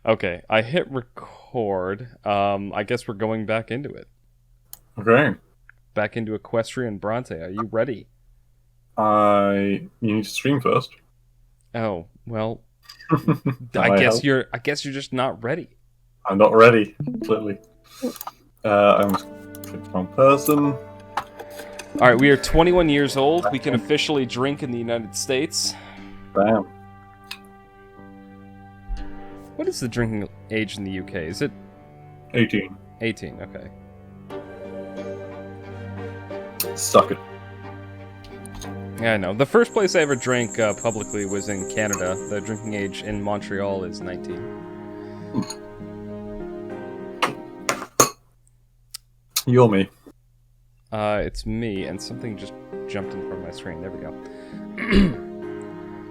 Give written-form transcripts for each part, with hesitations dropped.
Okay, I hit record. I guess we're going back into it. Okay. Back into Equestrian Brante. Are you ready? You need to stream first. Oh, well, Can I help? I guess you're just not ready. I'm not ready, clearly. I'm clicking on person. All right, we are 21 years old. We can officially drink in the United States. Bam. What is the drinking age in the UK? Is it 18. 18? Okay. Suck it. Yeah, I know. The first place I ever drank publicly was in Canada. The drinking age in Montreal is 19. You're me. It's me, and something just jumped in front of my screen. There we go.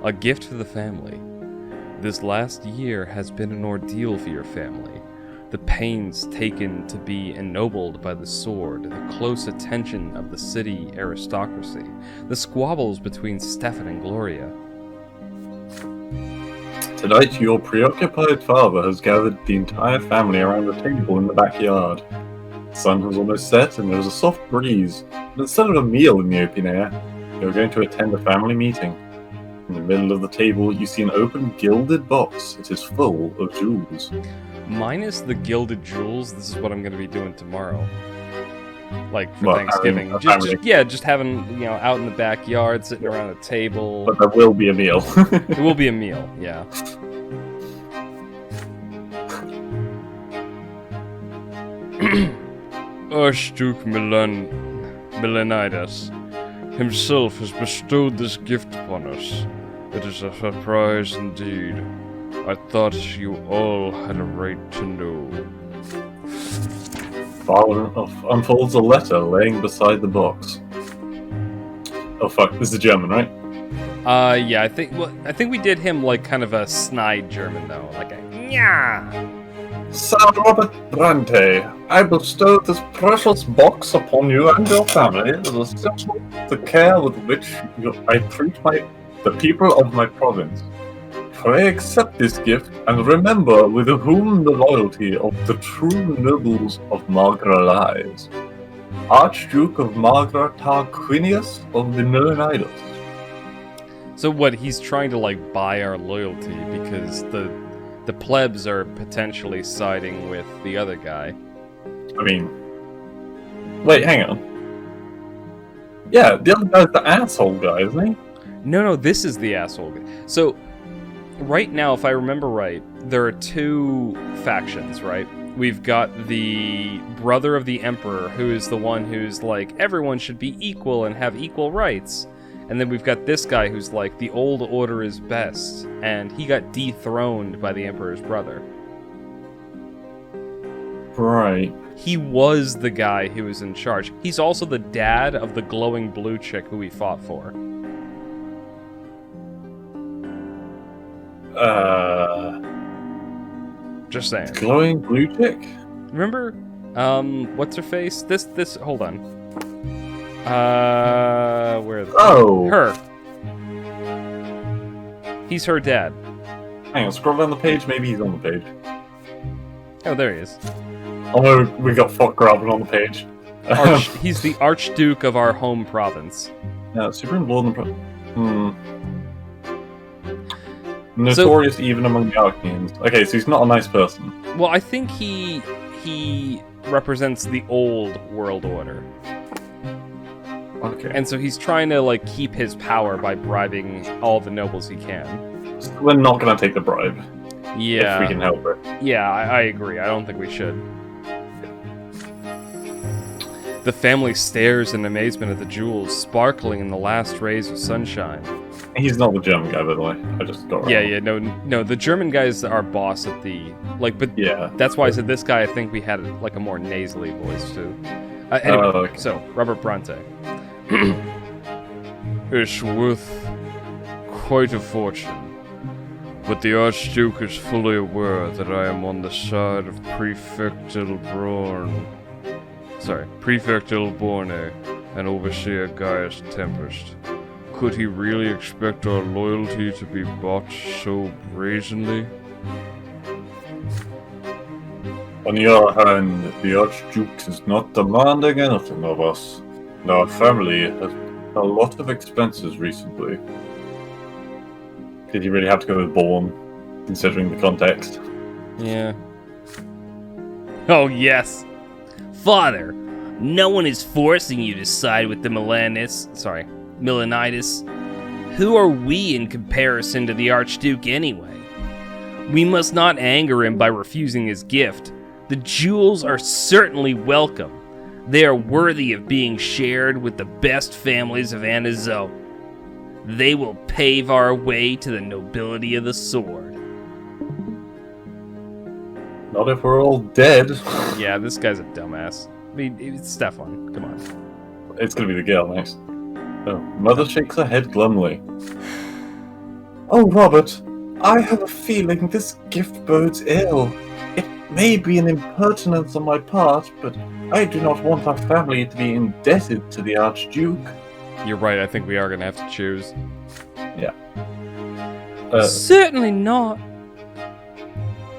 A gift for the family. This last year has been an ordeal for your family. The pains taken to be ennobled by the sword, the close attention of the city aristocracy, the squabbles between Stefan and Gloria. Tonight, your preoccupied father has gathered the entire family around a table in the backyard. The sun has almost set, and there is a soft breeze. But instead of a meal in the open air, you're going to attend a family meeting. In the middle of the table, you see an open, gilded box. It is full of jewels. Minus the gilded jewels, this is what I'm going to be doing tomorrow. Like, for Well, Thanksgiving. Just having, out in the backyard, sitting around a table. But there will be a meal. It will be a meal, yeah. Archduke Milenidas himself has bestowed this gift upon us. It is a surprise indeed. I thought you all had a right to know. Father unfolds a letter laying beside the box. Oh fuck, this is German, right? Yeah, I think we did him like kind of a snide German though, like a yeah. Sir Robert Brante, I bestow this precious box upon you and your family as a symbol of the care with which I treat the people of my province. Pray accept this gift and remember with whom the loyalty of the true nobles of Margra lies. Archduke of Margra Tarquinius of the Milenidas. So what, he's trying to like buy our loyalty because the plebs are potentially siding with the other guy. I mean, wait, hang on. Yeah, the other guy's the asshole guy, isn't he? No, this is the asshole guy. So, right now, if I remember right, there are two factions, right? We've got the brother of the emperor, who is the one who's like, everyone should be equal and have equal rights. And then we've got this guy who's like, the old order is best, and he got dethroned by the emperor's brother. Right. He was the guy who was in charge. He's also the dad of the glowing blue chick who we fought for. Just saying. Glowing blue chick? Remember, what's her face? Hold on. Where is it? Oh! Her. He's her dad. Hang on, scroll down the page, maybe he's on the page. Oh, there he is. Oh no, we got fuck grabbing on the page. He's the Archduke of our home province. Yeah, Supreme Lord and Notorious even among the Archaeans. Okay, so he's not a nice person. Well, I think he represents the old world order. Okay. And so he's trying to, like, keep his power by bribing all the nobles he can. So we're not gonna take the bribe. Yeah. If we can help it. Yeah, I agree. I don't think we should. The family stares in amazement at the jewels sparkling in the last rays of sunshine. He's not the German guy, by the way. I just got Yeah, no, the German guy's our boss at the, like, but yeah. That's why I said this guy, I think we had, like, a more nasally voice, too. Anyway, okay. So, Robert Brante. It's worth quite a fortune, but the Archduke is fully aware that I am on the side of Prefect Ilborne and Overseer Gaius Tempest. Could he really expect our loyalty to be bought so brazenly? On the other hand, the Archduke is not demanding anything of us, and our family has a lot of expenses recently. Did you really have to go with born, considering the context? Yeah. Oh, yes. Father, no one is forcing you to side with the Milanites. Who are we in comparison to the Archduke anyway? We must not anger him by refusing his gift. The jewels are certainly welcome. They are worthy of being shared with the best families of Anazao. They will pave our way to the nobility of the sword. Not if we're all dead. Yeah, this guy's a dumbass. I mean, it's Stefan. Come on. It's gonna be the girl next. Oh, Mother shakes her head glumly. Oh, Robert, I have a feeling this gift bodes ill. It may be an impertinence on my part, but I do not want our family to be indebted to the Archduke. You're right, I think we are gonna have to choose. Yeah. Certainly not.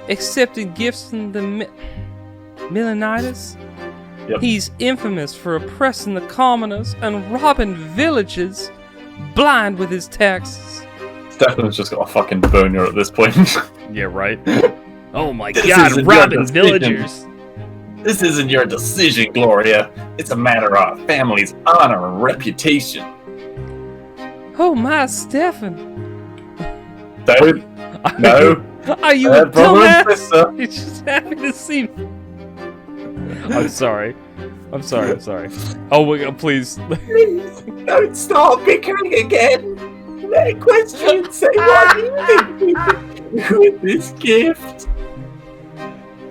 Accepting gifts from the Milanites? Yep. He's infamous for oppressing the commoners and robbing villages, blind with his taxes. Stefan's just got a fucking boner at this point. Yeah, right? Oh my This god, isn't robbing your villagers! This isn't your decision, Gloria. It's a matter of our family's honor and reputation. Oh my, Stefan! Don't. No. Are you a brother and dumbass? sister. You're just happy to see me. I'm sorry. I'm sorry. Oh, my God, please. Please, don't start bickering again. Let Equestrian say what you think we can do with this gift.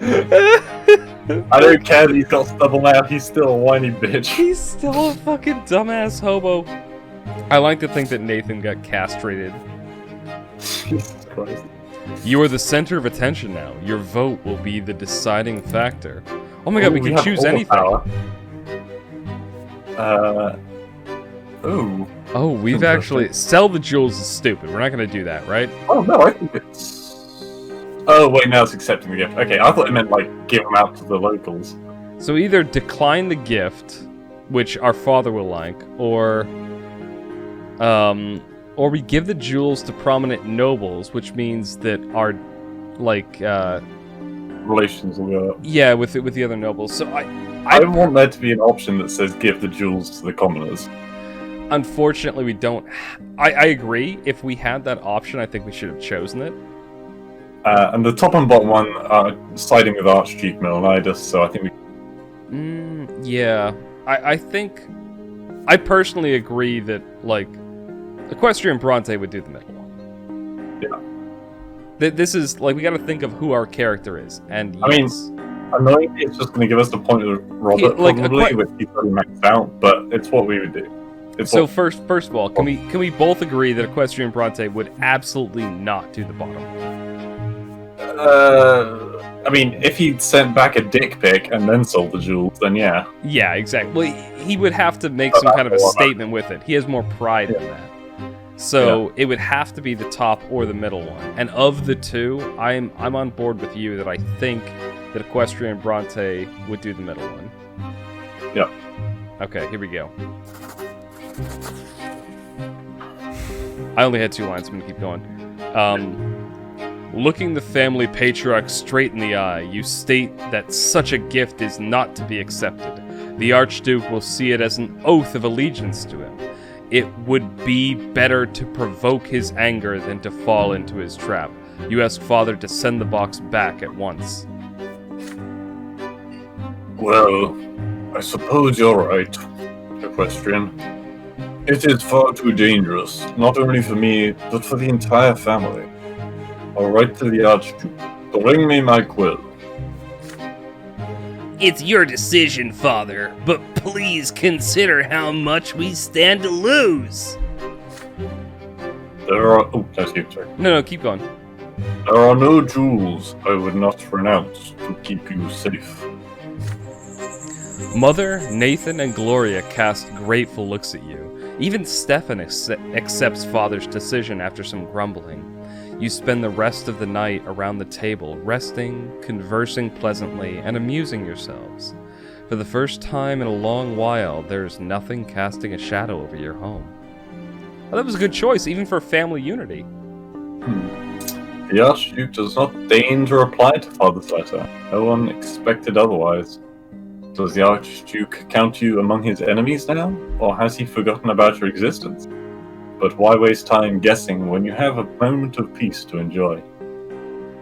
I don't care that he's got stubble now, he's still a whiny bitch. He's still a fucking dumbass hobo. I like to think that Nathan got castrated. Jesus Christ. You are the center of attention now. Your vote will be the deciding factor. Oh my god, we can have choose all the anything. power. Ooh. Oh, we've Interesting. actually... Sell the jewels is stupid. We're not going to do that, right? Oh no, I think it's... Oh wait, now it's accepting the gift. Okay, I thought it meant like give them out to the locals. So either decline the gift, which our father will like, or we give the jewels to prominent nobles, which means that our, Relations will go up. yeah, with the other nobles. So I don't want there to be an option that says give the jewels to the commoners. unfortunately, we don't. I agree. If we had that option, I think we should have chosen it. And the top and bottom one are siding with Archduke Milanitis, so I think we... Yeah. I think... I personally agree that, Equestrian Brante would do the middle one. Yeah. This is, we gotta think of who our character is, and I mean, yes. Annoyingly, it's just going to give us the point of Robert, probably, which he's already maxed out, but it's what we would do. So first of all, can we both agree that Equestrian Brante would absolutely not do the bottom? I mean, if he'd sent back a dick pic and then sold the jewels, then yeah. Yeah, exactly. Well, he would have to make some kind of a statement with it. He has more pride in that. So it would have to be the top or the middle one. And of the two, I'm on board with you that I think that Equestrian Brante would do the middle one. Yeah. Okay, here we go. I only had 2 lines, I'm gonna keep going. Looking the family patriarch straight in the eye, you state that such a gift is not to be accepted. The Archduke will see it as an oath of allegiance to him. It would be better to provoke his anger than to fall into his trap. You ask Father to send the box back at once. Well, I suppose you're right, Equestrian. It is far too dangerous, not only for me, but for the entire family. I'll write to the Archduke. Bring me my quill. It's your decision, Father, but please consider how much we stand to lose. There are... Oh, that's you, sorry. No, keep going. There are no jewels I would not renounce to keep you safe. Mother, Nathan, and Gloria cast grateful looks at you. Even Stefan accepts Father's decision after some grumbling. You spend the rest of the night around the table, resting, conversing pleasantly, and amusing yourselves. For the first time in a long while, there's nothing casting a shadow over your home. Well, that was a good choice, even for family unity. The Archduke does not deign to reply to Father's letter. No one expected otherwise. Does the Archduke count you among his enemies now, or has he forgotten about your existence? But why waste time guessing when you have a moment of peace to enjoy?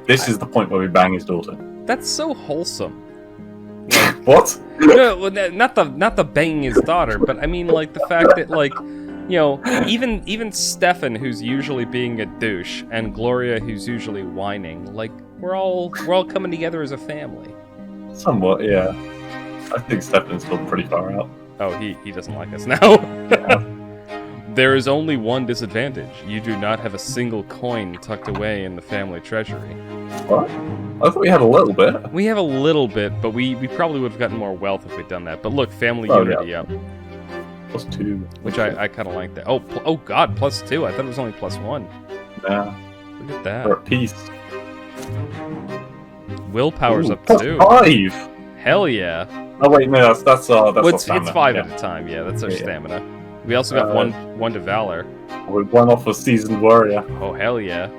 This is the point where we bang his daughter. That's so wholesome. What? No, well, not the banging his daughter, but I mean, like, the fact that, like, you know, even Stefan, who's usually being a douche, and Gloria, who's usually whining, like, we're all coming together as a family. Somewhat, yeah. I think Stefan's still pretty far out. Oh, he doesn't like us now. Yeah. There is only one disadvantage. You do not have a single coin tucked away in the family treasury. What? I thought we had a little bit. We have a little bit, but we probably would have gotten more wealth if we'd done that. But look, family Oh, unity yeah. up. +2. Which I kind of like that. Oh god, +2. I thought it was only +1. Nah, Look at that. we're at peace. Willpower's Ooh, up +5! 2. Hell yeah. Oh wait, no, that's Well, our it's stamina. 5 yeah. at a time. Yeah, that's our Yeah. stamina. We also got one to valor. We're one off a seasoned warrior. Oh hell yeah.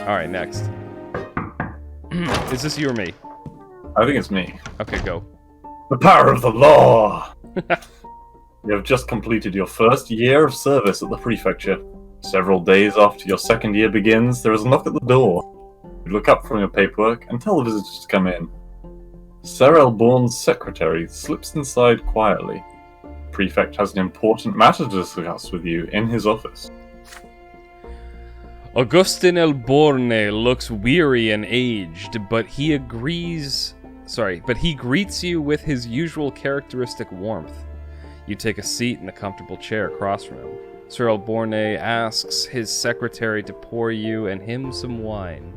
All right, next. Is this you or me? I think it's me. Okay, go. The power of the law! You have just completed your first year of service at the prefecture. Several days after your second year begins, there is a knock at the door. You look up from your paperwork and tell the visitors to come in. Sarah Bourne's secretary slips inside quietly. The prefect has an important matter to discuss with you in his office. Augustin Elborne looks weary and aged, but he greets you with his usual characteristic warmth. You take a seat in a comfortable chair across from him. Sir Elborne asks his secretary to pour you and him some wine.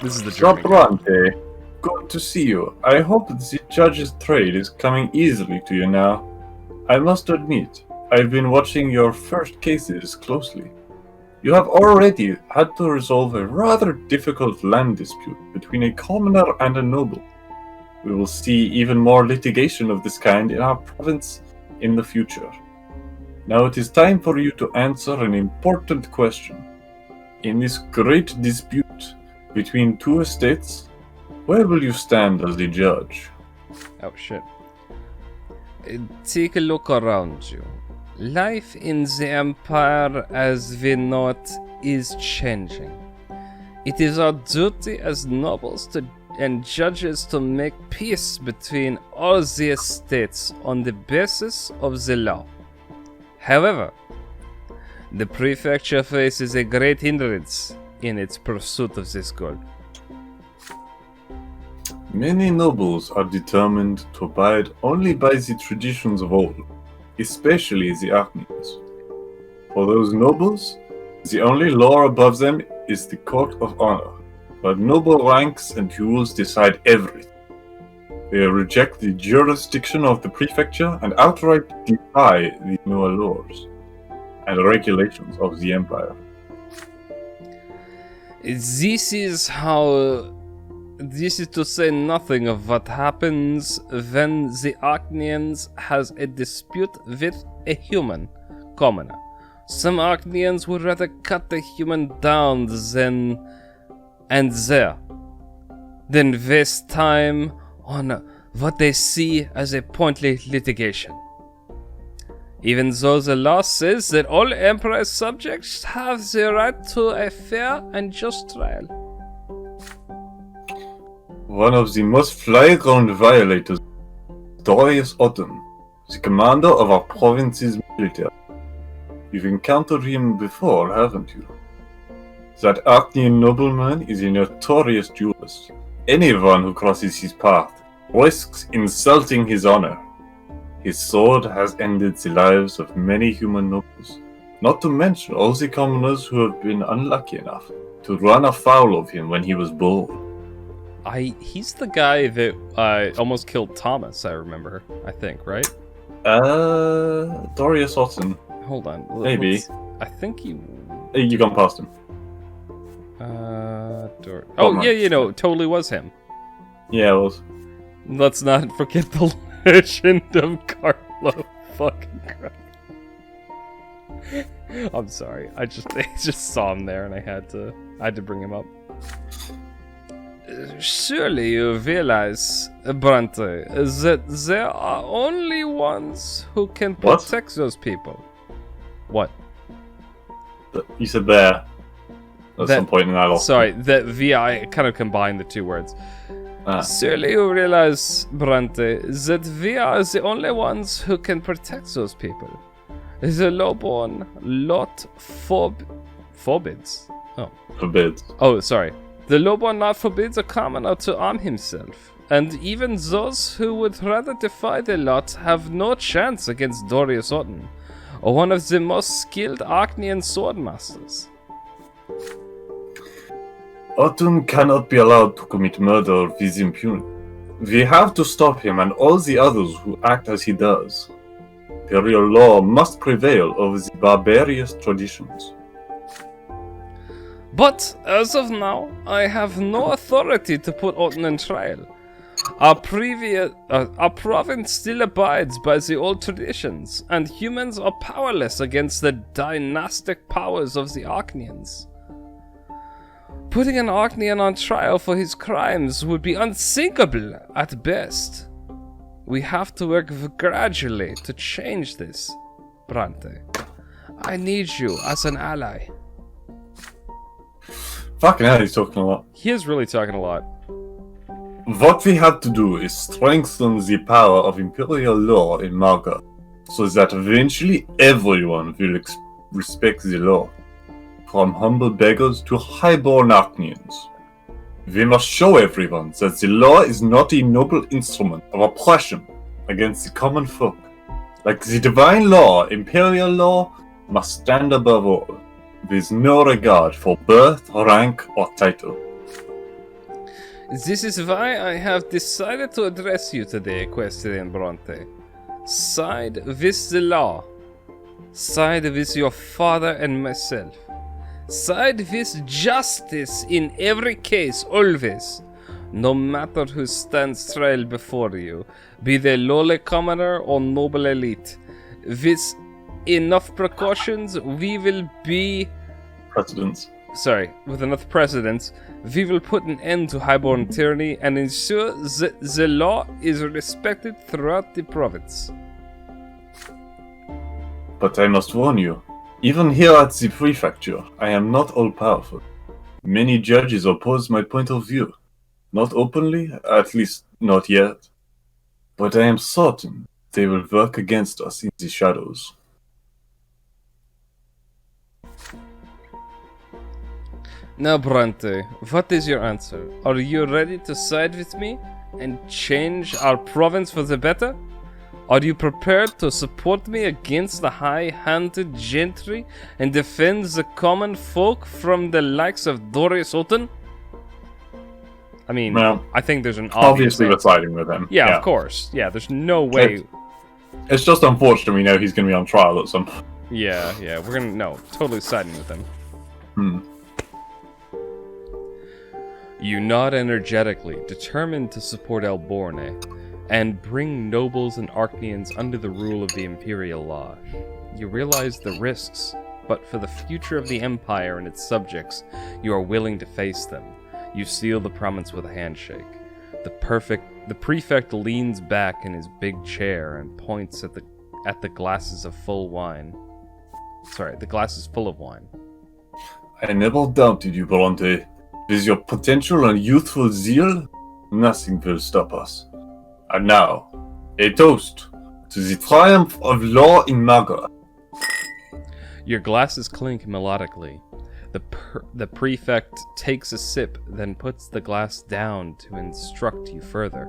This is the Sir German. Brante, good to see you. I hope that the judge's trade is coming easily to you now. I must admit, I've been watching your first cases closely. You have already had to resolve a rather difficult land dispute between a commoner and a noble. We will see even more litigation of this kind in our province in the future. Now it is time for you to answer an important question. In this great dispute between two estates, where will you stand as the judge? Oh shit. Take a look around you. Life in the Empire as we know it is changing. It is our duty as nobles and judges to make peace between all the estates on the basis of the law. However, the prefecture faces a great hindrance in its pursuit of this goal. Many nobles are determined to abide only by the traditions of old, especially the Archnians. For those nobles, the only law above them is the court of honor, where noble ranks and duels decide everything. They reject the jurisdiction of the prefecture and outright defy the newer laws and regulations of the empire. This is to say nothing of what happens when the Archnians has a dispute with a human commoner. Some Archnians would rather cut the human down than waste time on what they see as a pointless litigation. Even though the law says that all Emperor's subjects have the right to a fair and just trial. One of the most flagrant violators, Dorius Autumn, the commander of our province's military. You've encountered him before, haven't you? That Archnian nobleman is a notorious duelist. Anyone who crosses his path risks insulting his honor. His sword has ended the lives of many human nobles, not to mention all the commoners who have been unlucky enough to run afoul of him when he was born. He's the guy that almost killed Thomas, I remember. I think, right? Dorius Autumn. Hold on. Maybe. I think you. Hey, you gone past him. Oh, right. yeah, you know, it totally was him. Yeah, it was. Let's not forget the legend of Carlo fucking Christ. I'm sorry. I just saw him there and I had to bring him up. Surely you realize, Brante, that there are only ones who can What? protect those people. What? You said there at some point in that lost. Sorry, that VI kind of combined the two words. Ah. Surely you realize, Brante, that we are the only ones who can protect those people. The lowborn lot forbids. Forbids. Oh, sorry. The lowborn not forbids a commoner to arm himself, and even those who would rather defy the lot have no chance against Dorius Otten, or one of the most skilled Archnean swordmasters. Otun cannot be allowed to commit murder with impunity. We have to stop him and all the others who act as he does. Imperial law must prevail over the barbarous traditions. But, as of now, I have no authority to put Otten on trial. Our province still abides by the old traditions, and humans are powerless against the dynastic powers of the Archneans. Putting an Archnean on trial for his crimes would be unthinkable at best. We have to work gradually to change this, Brante. I need you as an ally. Fucking hell, he's talking a lot. He is really talking a lot. What we have to do is strengthen the power of Imperial law in Marga, so that eventually everyone will respect the law, from humble beggars to highborn Archneans. We must show everyone that the law is not a noble instrument of oppression against the common folk. Like the divine law, Imperial law must stand above all, with no regard for birth, rank, or title. This is why I have decided to address you today, Equestrian Brante. Side with the law. Side with your father and myself. Side with justice in every case, always. No matter who stands trial before you, be they lowly commoner or noble elite. With enough precautions, we will be... with enough precedence, we will put an end to highborn tyranny and ensure that the law is respected throughout the province. But I must warn you, even here at the prefecture, I am not all-powerful. Many judges oppose my point of view. Not openly, at least not yet. But I am certain they will work against us in the shadows. Now, Brante, what is your answer? Are you ready to side with me and change our province for the better? Are you prepared to support me against the high-handed gentry and defend the common folk from the likes of Dorius Otten? I mean, Well, I think there's an obviously we're answer. siding with him. Yeah, of course. Yeah, there's no way. It's just unfortunate we know he's going to be on trial at some point. Yeah, we're gonna totally siding with him. You nod energetically, determined to support Elborne, and bring nobles and Archneans under the rule of the Imperial law. You realize the risks, but for the future of the Empire and its subjects, you are willing to face them. You seal the promise with a handshake. The prefect leans back in his big chair and points at the glasses of full wine. Sorry, the glasses full of wine. I never doubted you, Brante. With your potential and youthful zeal, nothing will stop us. And now, a toast to the triumph of law in Maga. Your glasses clink melodically. The prefect takes a sip, then puts the glass down to instruct you further.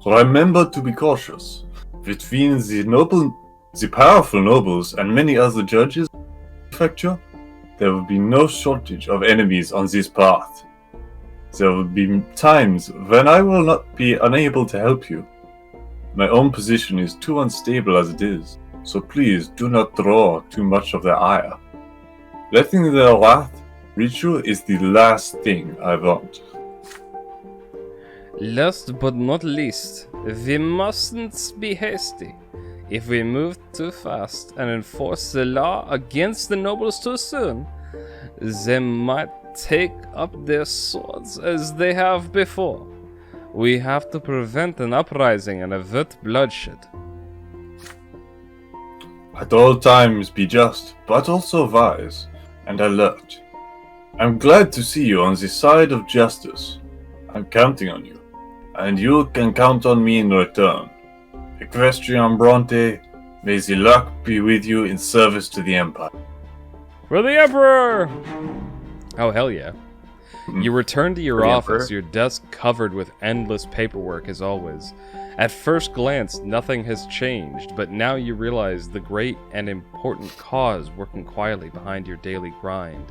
Remember to be cautious. Between the powerful nobles and many other judges in the prefecture, there will be no shortage of enemies on this path. There will be times when I will not be unable to help you. My own position is too unstable as it is. so please do not draw too much of their ire. Letting their wrath reach you is the last thing I want. Last but not least, we mustn't be hasty. If we move too fast and enforce the law against the nobles too soon, they might take up their swords as they have before. We have to prevent an uprising and avert bloodshed. At all times be just, but also wise and alert. I'm glad to see you on the side of justice. I'm counting on you, and you can count on me in return. Equestrian Brante, may the luck be with you in service to the Empire. For the Emperor! Oh, hell yeah. You return to your office, your desk covered with endless paperwork as always. At first glance, nothing has changed, but now you realize the great and important cause working quietly behind your daily grind.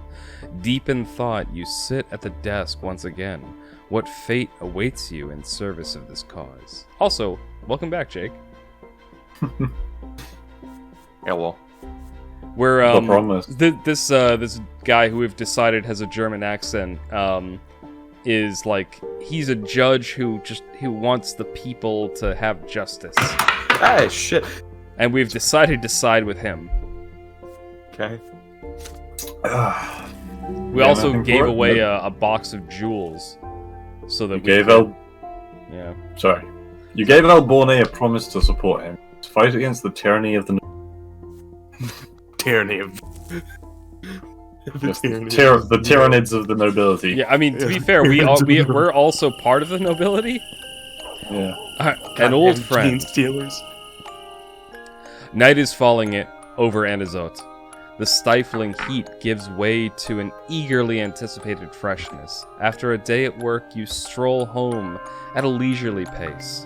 Deep in thought, you sit at the desk once again. What fate awaits you in service of this cause? Also, welcome back, Jake. Yeah, well. Where The promise. this guy who we've decided has a German accent is like he's a judge who wants the people to have justice, Hey, shit. and we've decided to side with him. Okay. We Yeah, also nothing gave for it, away but- a box of jewels, so that You we gave could- yeah. You gave Alborne a promise to support him, to fight against the tyranny of the Tyranny of... the tyrannids of the nobility. Yeah, I mean, to be fair, we're also part of the nobility. Yeah. An old friend. Steelers. Night is falling over Anazot. The stifling heat gives way to an eagerly anticipated freshness. After a day at work, you stroll home at a leisurely pace.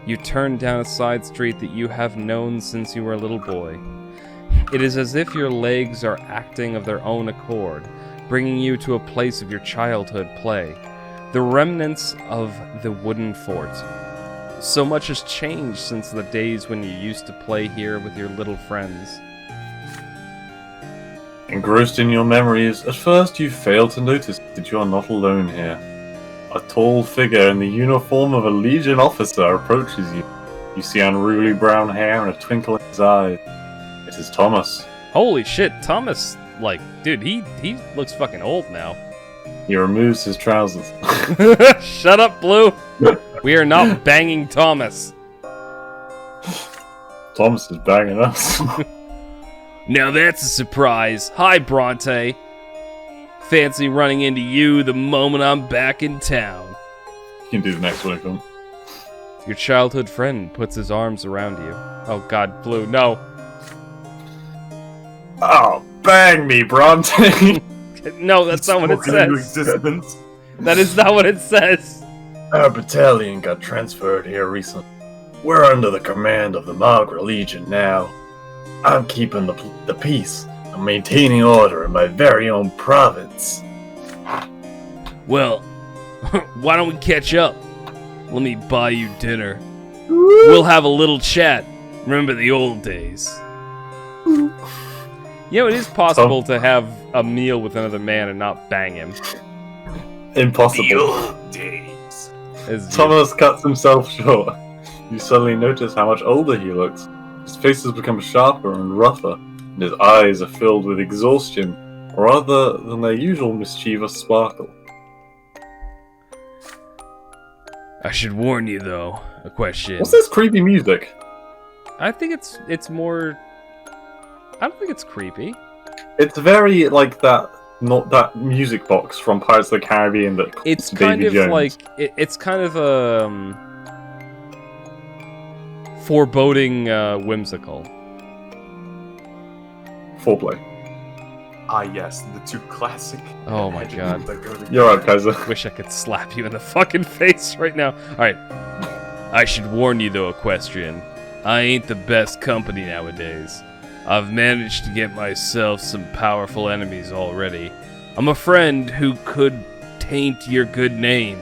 You turn down a side street that you have known since you were a little boy. It is as if your legs are acting of their own accord, bringing you to a place of your childhood play, the remnants of the wooden fort. So much has changed since the days when you used to play here with your little friends. Engrossed in your memories, at first you fail to notice that you are not alone here. A tall figure in the uniform of a Legion officer approaches you. You see unruly brown hair and a twinkle in his eyes. It is Thomas. Holy shit, Thomas, like, dude, he looks fucking old now. He removes his trousers. Shut up, Blue! We are not banging Thomas. Thomas is banging us. Now that's a surprise. Hi, Brante. Fancy running into you the moment I'm back in town. You can do the next one if you want. Your childhood friend puts his arms around you. Oh god, Blue, no. Oh, bang me, Bronte! No, that's not what it Spoken into says. existence. That is not what it says. Our battalion got transferred here recently. We're under the command of the Magra Legion now. I'm keeping the peace and maintaining order in my very own province. Well, why don't we catch up? Let me buy you dinner. We'll have a little chat. Remember the old days. You know, it is possible to have a meal with another man and not bang him. Impossible. Days. As you- Thomas cuts himself short. You suddenly notice how much older he looks. His face has become sharper and rougher, and his eyes are filled with exhaustion, rather than their usual mischievous sparkle. I should warn you, though, a question. What's this creepy music? I think it's more... I don't think it's creepy. It's very like that, not that music box from Pirates of the Caribbean that It's Davy kind of Jones. like... it's kind of foreboding, whimsical. Foreplay. Ah, yes, the two classic. Oh my God. that go together. You're right, Kaiser. Wish I could slap you in the fucking face right now. Alright. I should warn you though, Equestrian. I ain't the best company nowadays. I've managed to get myself some powerful enemies already. I'm a friend who could taint your good name.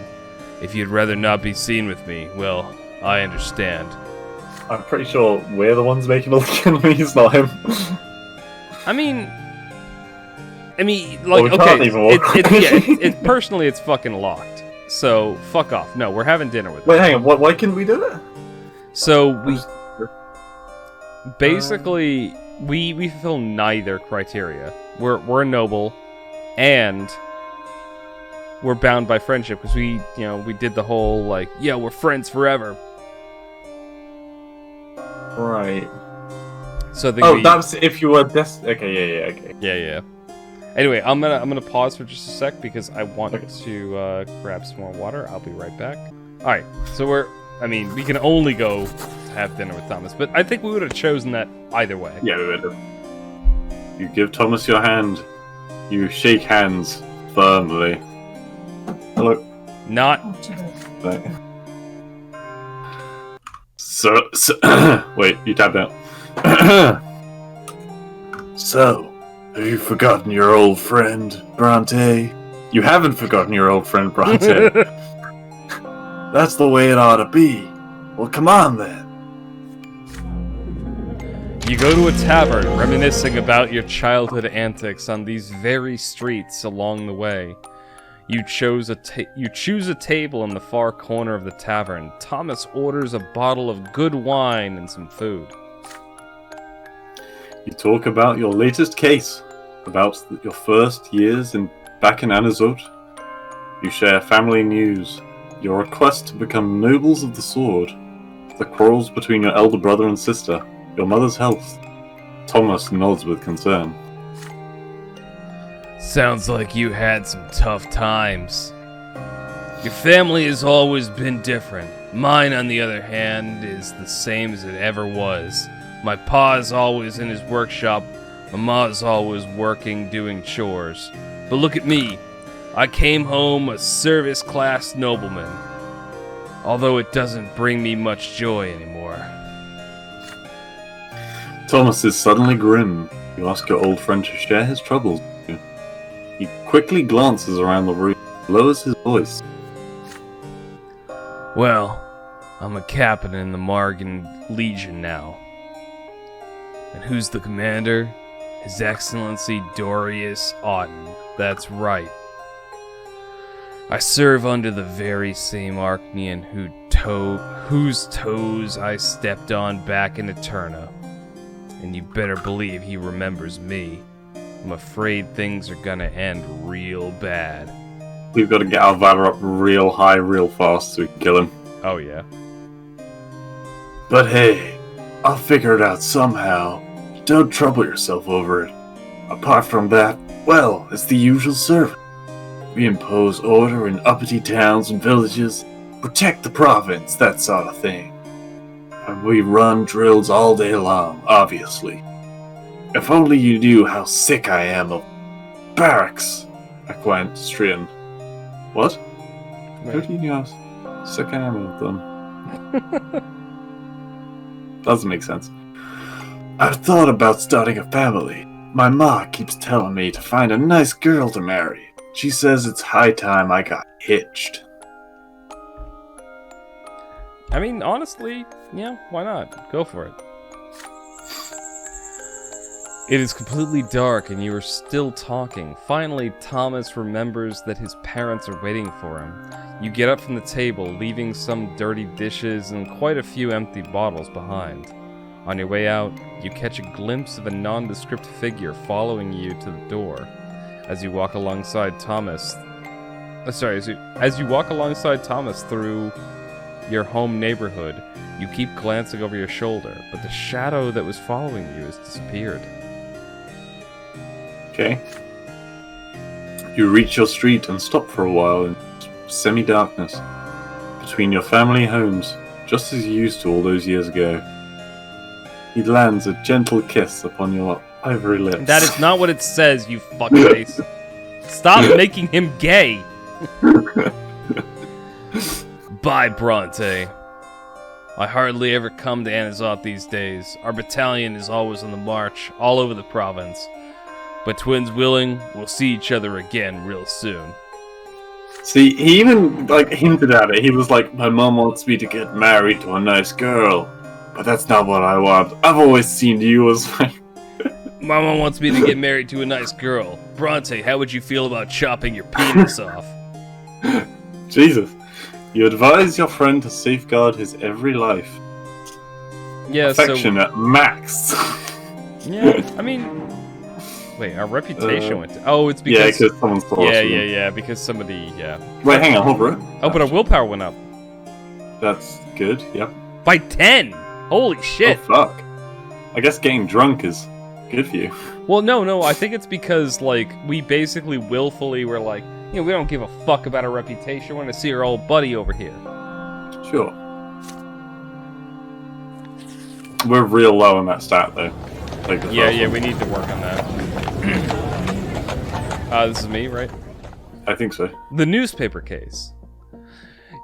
If you'd rather not be seen with me, well, I understand. I'm pretty sure we're the ones making all the enemies, not him. I mean, like, Well, we okay, can't even walk personally, it's fucking locked. So fuck off. No, we're having dinner with. Wait, them. hang on. Why couldn't we do it? So we basically we fulfill neither criteria. We're a noble, and we're bound by friendship because we did the whole like, yeah, we're friends forever. Right. So I think that's if you were okay, yeah, okay. Yeah. Anyway, I'm gonna pause for just a sec because I want to grab some more water. I'll be right back. All right. So we can only go have dinner with Thomas, but I think we would have chosen that either way. Yeah, we would have. You give Thomas your hand. You shake hands firmly. Hello. Not. Right. So wait, you tapped out. So, have you forgotten your old friend, Brante? You haven't forgotten your old friend, Brante. That's the way it ought to be. Well, come on then. You go to a tavern, reminiscing about your childhood antics on these very streets along the way. You choose a table in the far corner of the tavern. Thomas orders a bottle of good wine and some food. You talk about your latest case, about your first years back in Anazot. You share family news, your request to become nobles of the sword, the quarrels between your elder brother and sister, your mother's health. Thomas nods with concern. Sounds like you had some tough times. Your family has always been different. Mine, on the other hand, is the same as it ever was. My pa's always in his workshop. My ma's always working, doing chores. But look at me. I came home a service-class nobleman. Although it doesn't bring me much joy anymore. Thomas is suddenly grim. You ask your old friend to share his troubles. He quickly glances around the room, lowers his voice. Well, I'm a captain in the Margan Legion now. And who's the commander? His Excellency Dorius Auden. That's right. I serve under the very same Archnean whose toes I stepped on back in Eterna. And you better believe he remembers me. I'm afraid things are gonna end real bad. We've got to get our valor up real high, real fast so we can kill him. Oh yeah. But hey, I'll figure it out somehow. Don't trouble yourself over it. Apart from that, well, it's the usual service. We impose order in uppity towns and villages, protect the province, that sort of thing. And we run drills all day long, obviously. If only you knew how sick I am of barracks, Equestrian. What? How do you know how sick I am of them? Doesn't make sense. I've thought about starting a family. My ma keeps telling me to find a nice girl to marry. She says it's high time I got hitched. I mean, honestly, yeah, why not? Go for it. It is completely dark and you are still talking. Finally, Thomas remembers that his parents are waiting for him. You get up from the table, leaving some dirty dishes and quite a few empty bottles behind. On your way out, you catch a glimpse of a nondescript figure following you to the door. As you walk alongside Thomas... as you walk alongside Thomas through your home neighborhood, you keep glancing over your shoulder, but the shadow that was following you has disappeared. Okay. You reach your street and stop for a while in semi-darkness, between your family homes, just as you used to all those years ago. He lands a gentle kiss upon your ivory lips. That is not what it says, you fuckface. Stop making him gay! Bye, Brante. I hardly ever come to Anazot these days. Our battalion is always on the march, all over the province. But twins willing, we'll see each other again real soon. See, he even, hinted at it. He was like, my mom wants me to get married to a nice girl. But that's not what I want. I've always seen you as my... Mama wants me to get married to a nice girl. Brante, how would you feel about chopping your penis off? Jesus. You advise your friend to safeguard his every life. Yeah, Affection at max. Yeah, I mean... Wait, our reputation went to... Oh, it's because... Yeah, because someone saw us. Yeah, because somebody... Yeah. Wait, hang on, hold bro. Oh, but our willpower went up. That's good, yep. By 10! Holy shit! Oh, fuck. I guess getting drunk is good for you. Well, no, I think it's because, like, we basically willfully were like, we don't give a fuck about our reputation, we're gonna see our old buddy over here. Sure. We're real low on that stat, though. Like the Yeah, first one. we need to work on that. This is me, right? I think so. The newspaper case.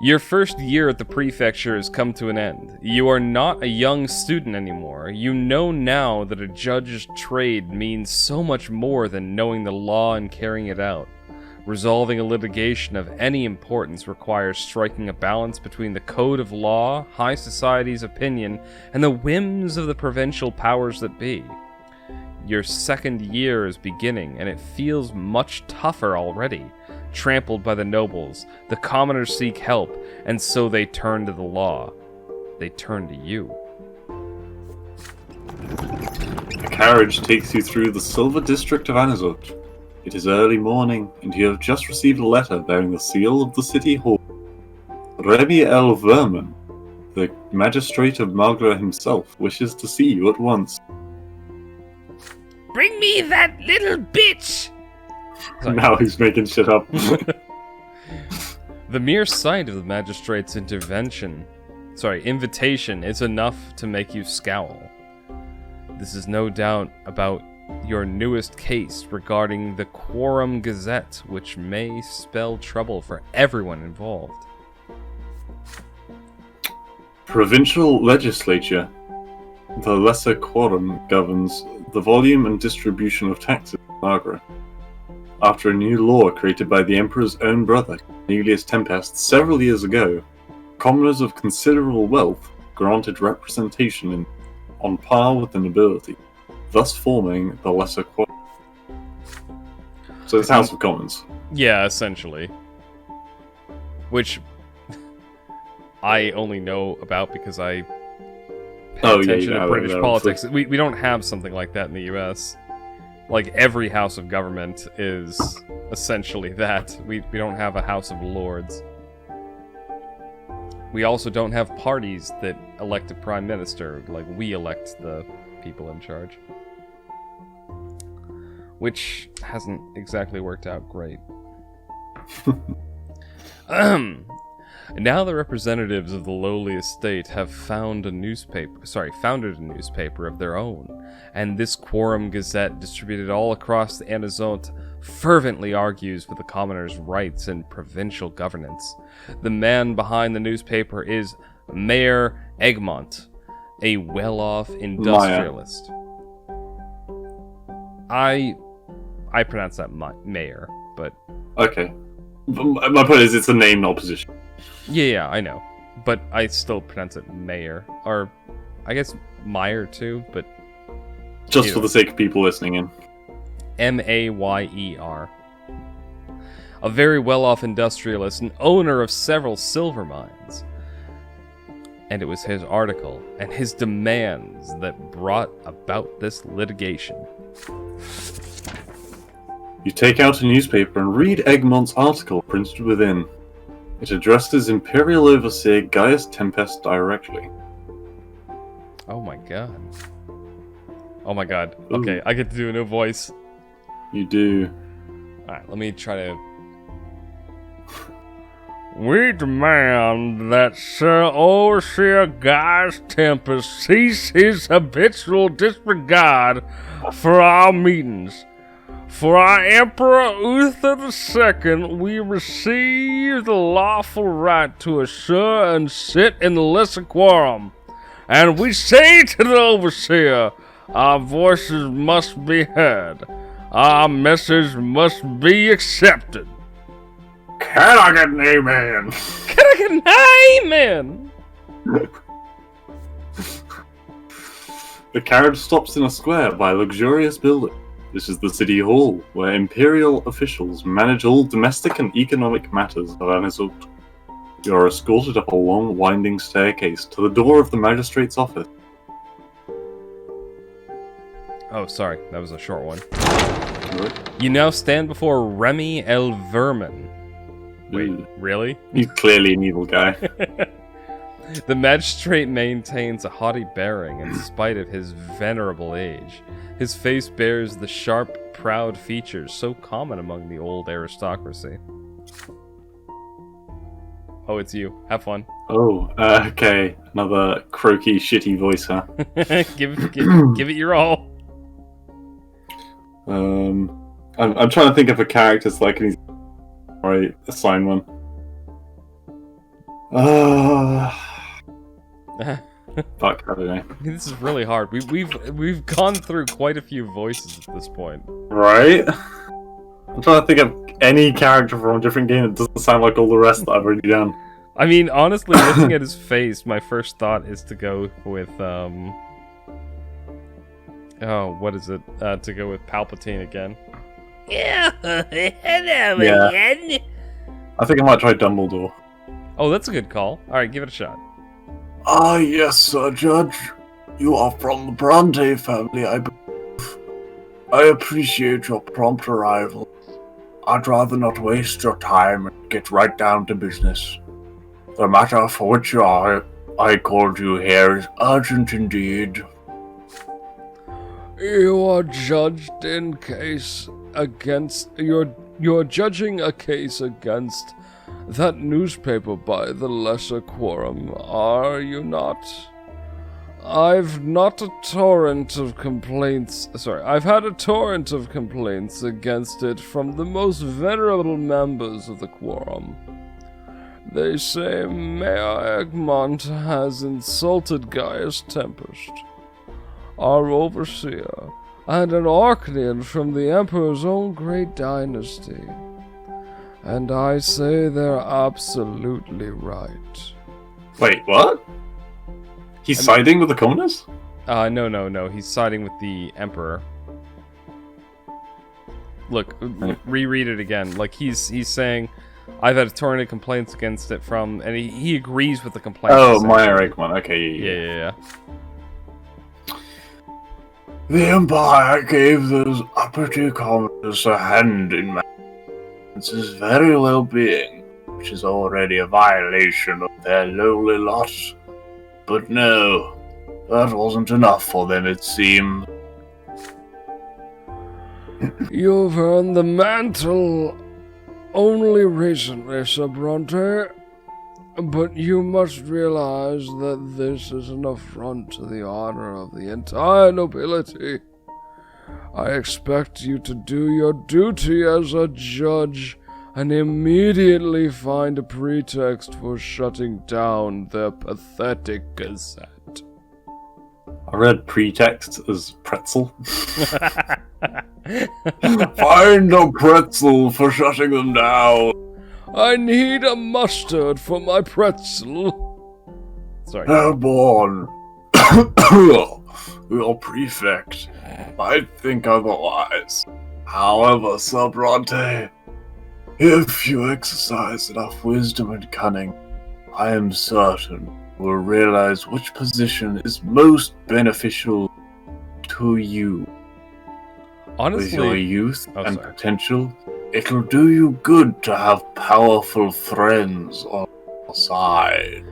Your first year at the prefecture has come to an end. You are not a young student anymore. You know now that a judge's trade means so much more than knowing the law and carrying it out. Resolving a litigation of any importance requires striking a balance between the code of law, high society's opinion, and the whims of the provincial powers that be. Your second year is beginning, and it feels much tougher already. Trampled by the nobles, the commoners seek help, and so they turn to the law. They turn to you. A carriage takes you through the silver district of Anazot. It is early morning, and you have just received a letter bearing the seal of the city hall. Rebbe El Verman, the magistrate of Magra himself, wishes to see you at once. Bring me that little bitch! Sorry. Now he's making shit up. The mere sight of the magistrate's invitation is enough to make you scowl. This is no doubt about your newest case regarding the Quorum Gazette, which may spell trouble for everyone involved. Provincial legislature. The lesser quorum governs the volume and distribution of taxes in Magra. After a new law created by the Emperor's own brother, Cornelius Tempest, several years ago, commoners of considerable wealth granted representation on par with the nobility, thus forming the lesser quorum. So it's House of Commons. Yeah, essentially. Which I only know about because I pay attention to British politics. We don't have something like that in the US. Like, every house of government is essentially that. We don't have a House of Lords. We also don't have parties that elect a prime minister. Like, we elect the people in charge. Which hasn't exactly worked out great. Now the representatives of the lowly estate have founded a newspaper of their own, and this Quorum Gazette, distributed all across the Anazont, fervently argues for the commoners' rights in provincial governance. The man behind the newspaper is Mayor Egmont, a well-off industrialist. I pronounce that mayor, but... Okay. My point is, it's a name, not position. Yeah, I know. But I still pronounce it mayor. Or, I guess Meyer too, but... Just for the sake of people listening in. Mayer. A very well-off industrialist and owner of several silver mines. And it was his article and his demands that brought about this litigation. You take out a newspaper and read Egmont's article printed within. It addressed his Imperial Overseer Gaius Tempest directly. Oh my god. Oh my god. Ooh. Okay, I get to do a new voice. You do. Alright, let me try to... We demand that Sir Overseer Gaius Tempest cease his habitual disregard for our meetings. For our Emperor Uther II, we receive the lawful right to assure and sit in the lesser quorum. And we say to the Overseer, our voices must be heard. Our message must be accepted. Can I get an amen? Can I get an amen? The carriage stops in a square by a luxurious building. This is the City Hall, where imperial officials manage all domestic and economic matters of Anizult. You are escorted up a long, winding staircase to the door of the magistrate's office. Oh, sorry, that was a short one. You now stand before Remy El Vermin. Wait, really? He's clearly an evil guy. The magistrate maintains a haughty bearing in spite of his venerable age. His face bears the sharp, proud features so common among the old aristocracy. Oh, it's you. Have fun. Oh, okay. Another croaky, shitty voice, huh? give it your all. I'm trying to think of a character so I can assign one. Fuck, I don't know. This is really hard. We've gone through quite a few voices at this point. Right? I'm trying to think of any character from a different game that doesn't sound like all the rest that I've already done. I mean, honestly, looking at his face, my first thought is to go with, oh, what is it? To go with Palpatine again. Yeah, hello Yeah. again. I think I might try Dumbledore. Oh, that's a good call. Alright, give it a shot. Ah, yes, Sir Judge. You are from the Brante family, I believe. I appreciate your prompt arrival. I'd rather not waste your time and get right down to business. The matter for which I called you here is urgent indeed. You are judged in case against... You're judging a case against that newspaper by the Lesser Quorum, are you not? I've had a torrent of complaints against it from the most venerable members of the Quorum. They say Mayor Egmont has insulted Gaius Tempest, our overseer, and an Orkneyan from the Emperor's own great dynasty. And I say they're absolutely right. Wait, what? He's siding with the commoners? No. He's siding with the Emperor. Look, reread it again. Like, he's saying, I've had a torrent of complaints against it from... And he agrees with the complaints. Oh, Mayor Egmont. Okay, Yeah. The Empire gave those uppity commoners a hand in Mance's very well-being, which is already a violation of their lowly lot. But no, that wasn't enough for them, it seemed. You've earned the mantle only recently, Sir Brante. But you must realize that this is an affront to the honor of the entire nobility. I expect you to do your duty as a judge and immediately find a pretext for shutting down their pathetic gazette. I read pretext as pretzel. Find a pretzel for shutting them down. I need a mustard for my pretzel. Sorry. Airborne. Your prefect might think otherwise. However, Sir Brante, if you exercise enough wisdom and cunning, I am certain you will realize which position is most beneficial to you. Honestly, with your youth and sorry. potential, it'll do you good to have powerful friends on your side.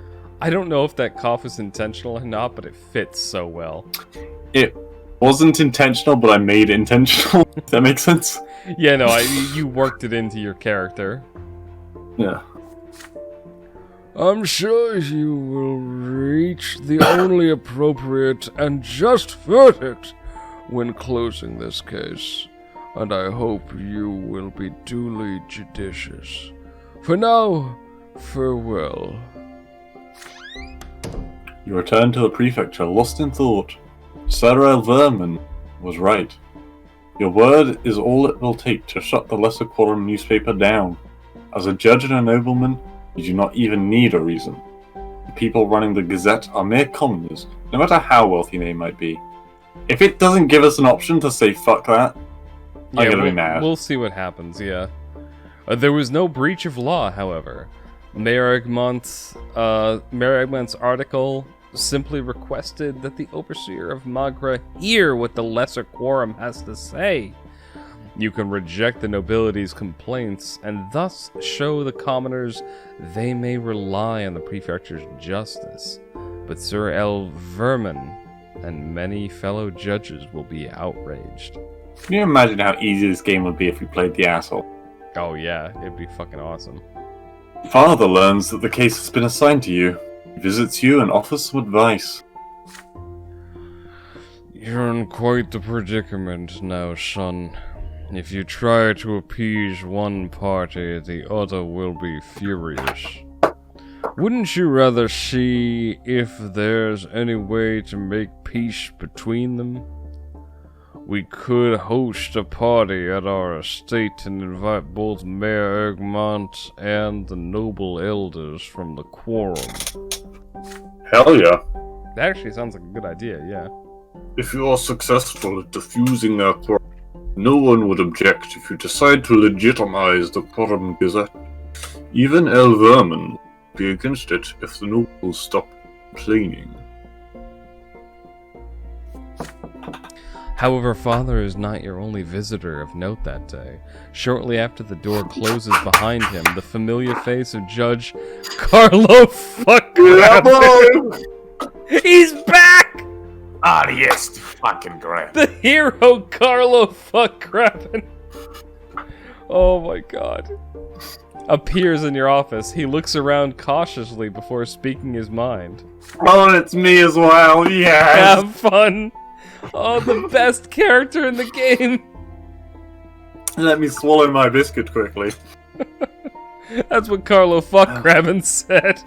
I don't know if that cough is intentional or not, but it fits so well. It wasn't intentional, but I made it intentional. If that makes sense? Yeah, no, you worked it into your character. Yeah. I'm sure you will reach the only appropriate and just verdict when closing this case, and I hope you will be duly judicious. For now, farewell. You return to the prefecture, lost in thought. Sir Vermin was right. Your word is all it will take to shut the Lesser Quorum newspaper down. As a judge and a nobleman, you do not even need a reason. The people running the Gazette are mere commoners, no matter how wealthy they might be. If it doesn't give us an option to say fuck that, I'm gonna be we'll, mad. we'll see what happens, yeah. There was no breach of law, however. Mayor Egmont's article simply requested that the overseer of Magra hear what the lesser quorum has to say. You can reject the nobility's complaints and thus show the commoners they may rely on the prefecture's justice. But Sir El Vermin and many fellow judges will be outraged. Can you imagine how easy this game would be if we played the asshole? Oh yeah, it'd be fucking awesome. Father learns that the case has been assigned to you. He visits you and offers some advice. You're in quite the predicament now, son. If you try to appease one party, the other will be furious. Wouldn't you rather see if there's any way to make peace between them? We could host a party at our estate and invite both Mayor Egmont and the noble elders from the quorum. Hell yeah. That actually sounds like a good idea, yeah. If you are successful at diffusing their quarrel, no one would object if you decide to legitimize the Quorum Gazette. Even El Vermin would be against it if the nobles stop complaining. However, Father is not your only visitor of note that day. Shortly after the door closes behind him, the familiar face of Judge Carlo He's back! Ah, yes, fucking crap. The hero Carlo Fuckrabbin. Oh my god. Appears in your office. He looks around cautiously before speaking his mind. Oh, it's me as well, yes! Have fun! Oh, the best character in the game! Let me swallow my biscuit quickly. That's what Carlo Fuckrabbin said.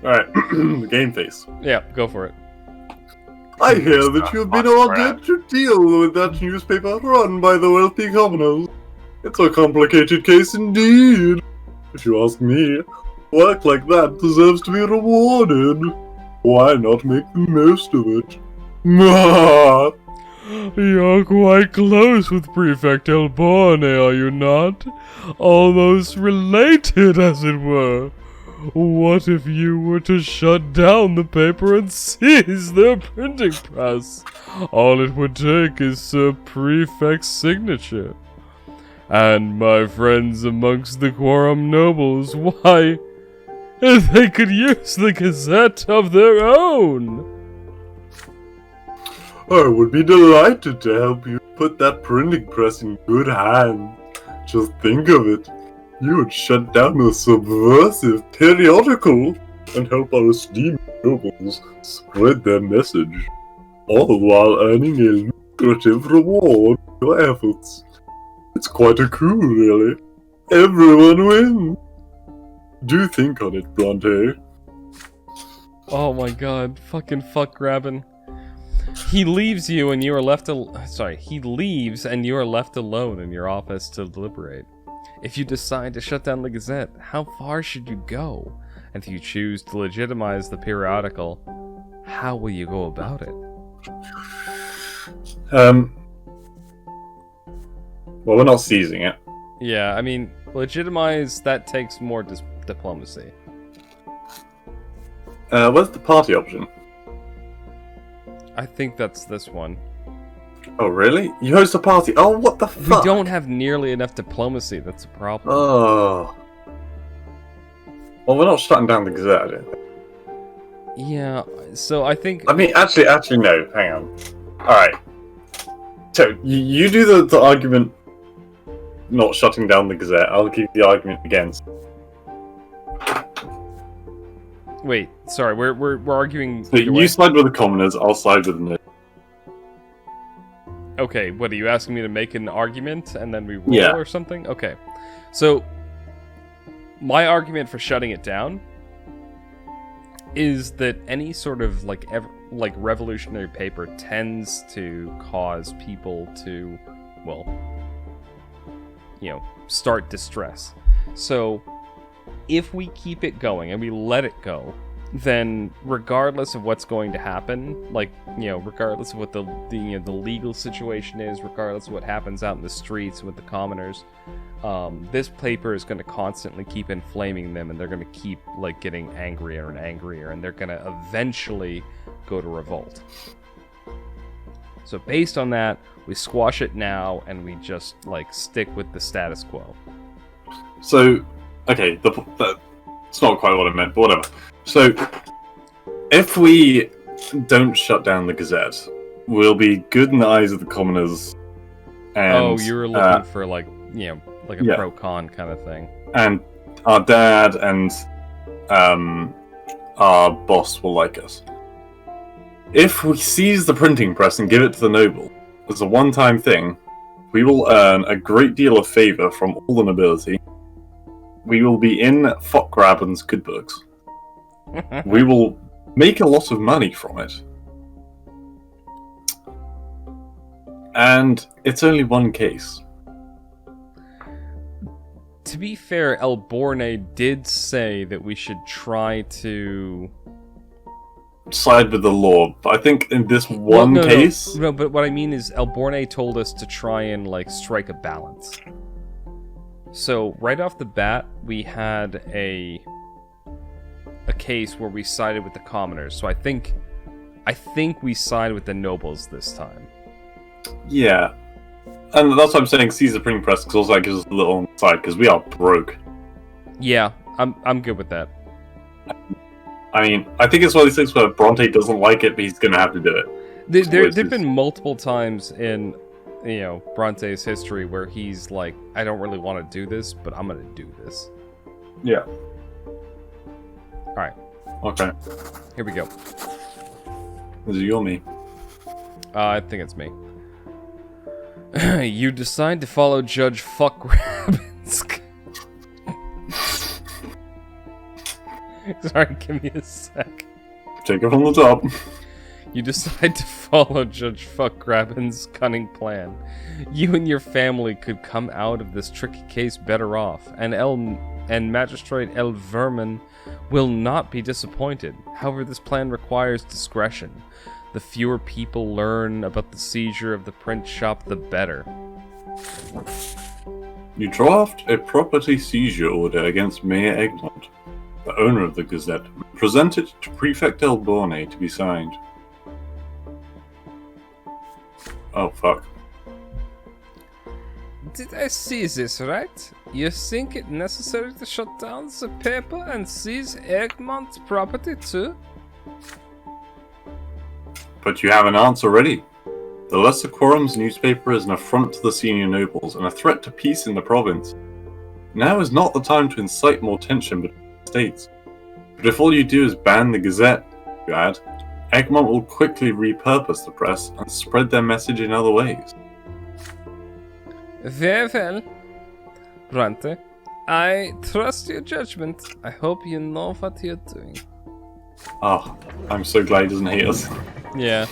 Alright, the game face. Yeah, go for it. I hear that you've been ordered to deal with that newspaper run by the wealthy commoners. It's a complicated case indeed. If you ask me, work like that deserves to be rewarded. Why not make the most of it? You're quite close with Prefect Elborne, are you not? Almost related, as it were. What if you were to shut down the paper and seize their printing press? All it would take is Sir Prefect's signature. And my friends amongst the Quorum Nobles, why, they could use the Gazette of their own. I would be delighted to help you put that printing press in good hands. Just think of it. You would shut down a subversive periodical and help our esteemed nobles spread their message, all while earning a lucrative reward for your efforts. It's quite a coup, really. Everyone wins. Do think on it, Brante. Oh my god, fucking Fuckrabbin. He leaves you and you are left he leaves and you are left alone in your office to deliberate. If you decide to shut down the Gazette, how far should you go? And if you choose to legitimize the periodical, how will you go about it? Well, we're not seizing it. Yeah, I mean, legitimize, that takes more diplomacy. What's the party option? I think that's this one. Oh, really? You host a party? Oh, what the fuck? We don't have nearly enough diplomacy, that's a problem. Oh. Well, we're not shutting down the Gazette, I don't think. Yeah, so I think... I mean, actually, no. Hang on. Alright. So, you do the argument not shutting down the Gazette. I'll give the argument against. Wait, sorry, we're arguing... So you side with the commoners, I'll side with the... Okay, what, are you asking me to make an argument and then we roll or something? Okay. So, my argument for shutting it down is that any sort of, like revolutionary paper tends to cause people to, well, you know, start distress. So, if we keep it going and we let it go, then regardless of what's going to happen, like, regardless of what the legal situation is, regardless of what happens out in the streets with the commoners, this paper is going to constantly keep inflaming them, and they're going to keep, like, getting angrier and angrier, and they're going to eventually go to revolt. So based on that, we squash it now, and we just, like, stick with the status quo. So, okay, that's not quite what I meant, but whatever. So, if we don't shut down the Gazette, we'll be good in the eyes of the commoners. And, you were looking for, like, like a pro-con kind of thing. And our dad and our boss will like us. If we seize the printing press and give it to the noble, as a one-time thing, we will earn a great deal of favour from all the nobility. We will be in Fockraben's good books. We will make a lot of money from it. And it's only one case. To be fair, El Borne did say that we should try to side with the law, but I think in this case... No, but what I mean is El Borne told us to try and, like, strike a balance. So, right off the bat, we had a case where we sided with the commoners. So I think we sided with the nobles this time. Yeah. And that's what I'm saying, seize the printing press, because also that gives us a little on the side, because we are broke. Yeah, I'm good with that. I mean, I think it's one of these things where Brante doesn't like it, but he's going to have to do it. There've been multiple times in, Bronte's history where he's like, I don't really want to do this, but I'm going to do this. Yeah. Alright. Okay. Here we go. Is it you or me? I think it's me. You decide to follow Judge Fockraben's... Sorry, give me a sec. Take it from the top. You decide to follow Judge Fockraben's cunning plan. You and your family could come out of this tricky case better off, and Magistrate El Vermin will not be disappointed. However, this plan requires discretion. The fewer people learn about the seizure of the print shop, the better. You draft a property seizure order against Mayor Egmont, the owner of the Gazette. Present it to Prefect El Borne to be signed. Oh, fuck. Did I see this right? You think it necessary to shut down the paper and seize Egmont's property too? But you have an answer ready. The Lesser Quorum's newspaper is an affront to the senior nobles and a threat to peace in the province. Now is not the time to incite more tension between the states. But if all you do is ban the Gazette, you add, Egmont will quickly repurpose the press and spread their message in other ways. Very well. Brante, I trust your judgment. I hope you know what you're doing. Oh, I'm so glad he doesn't hate us. Yeah.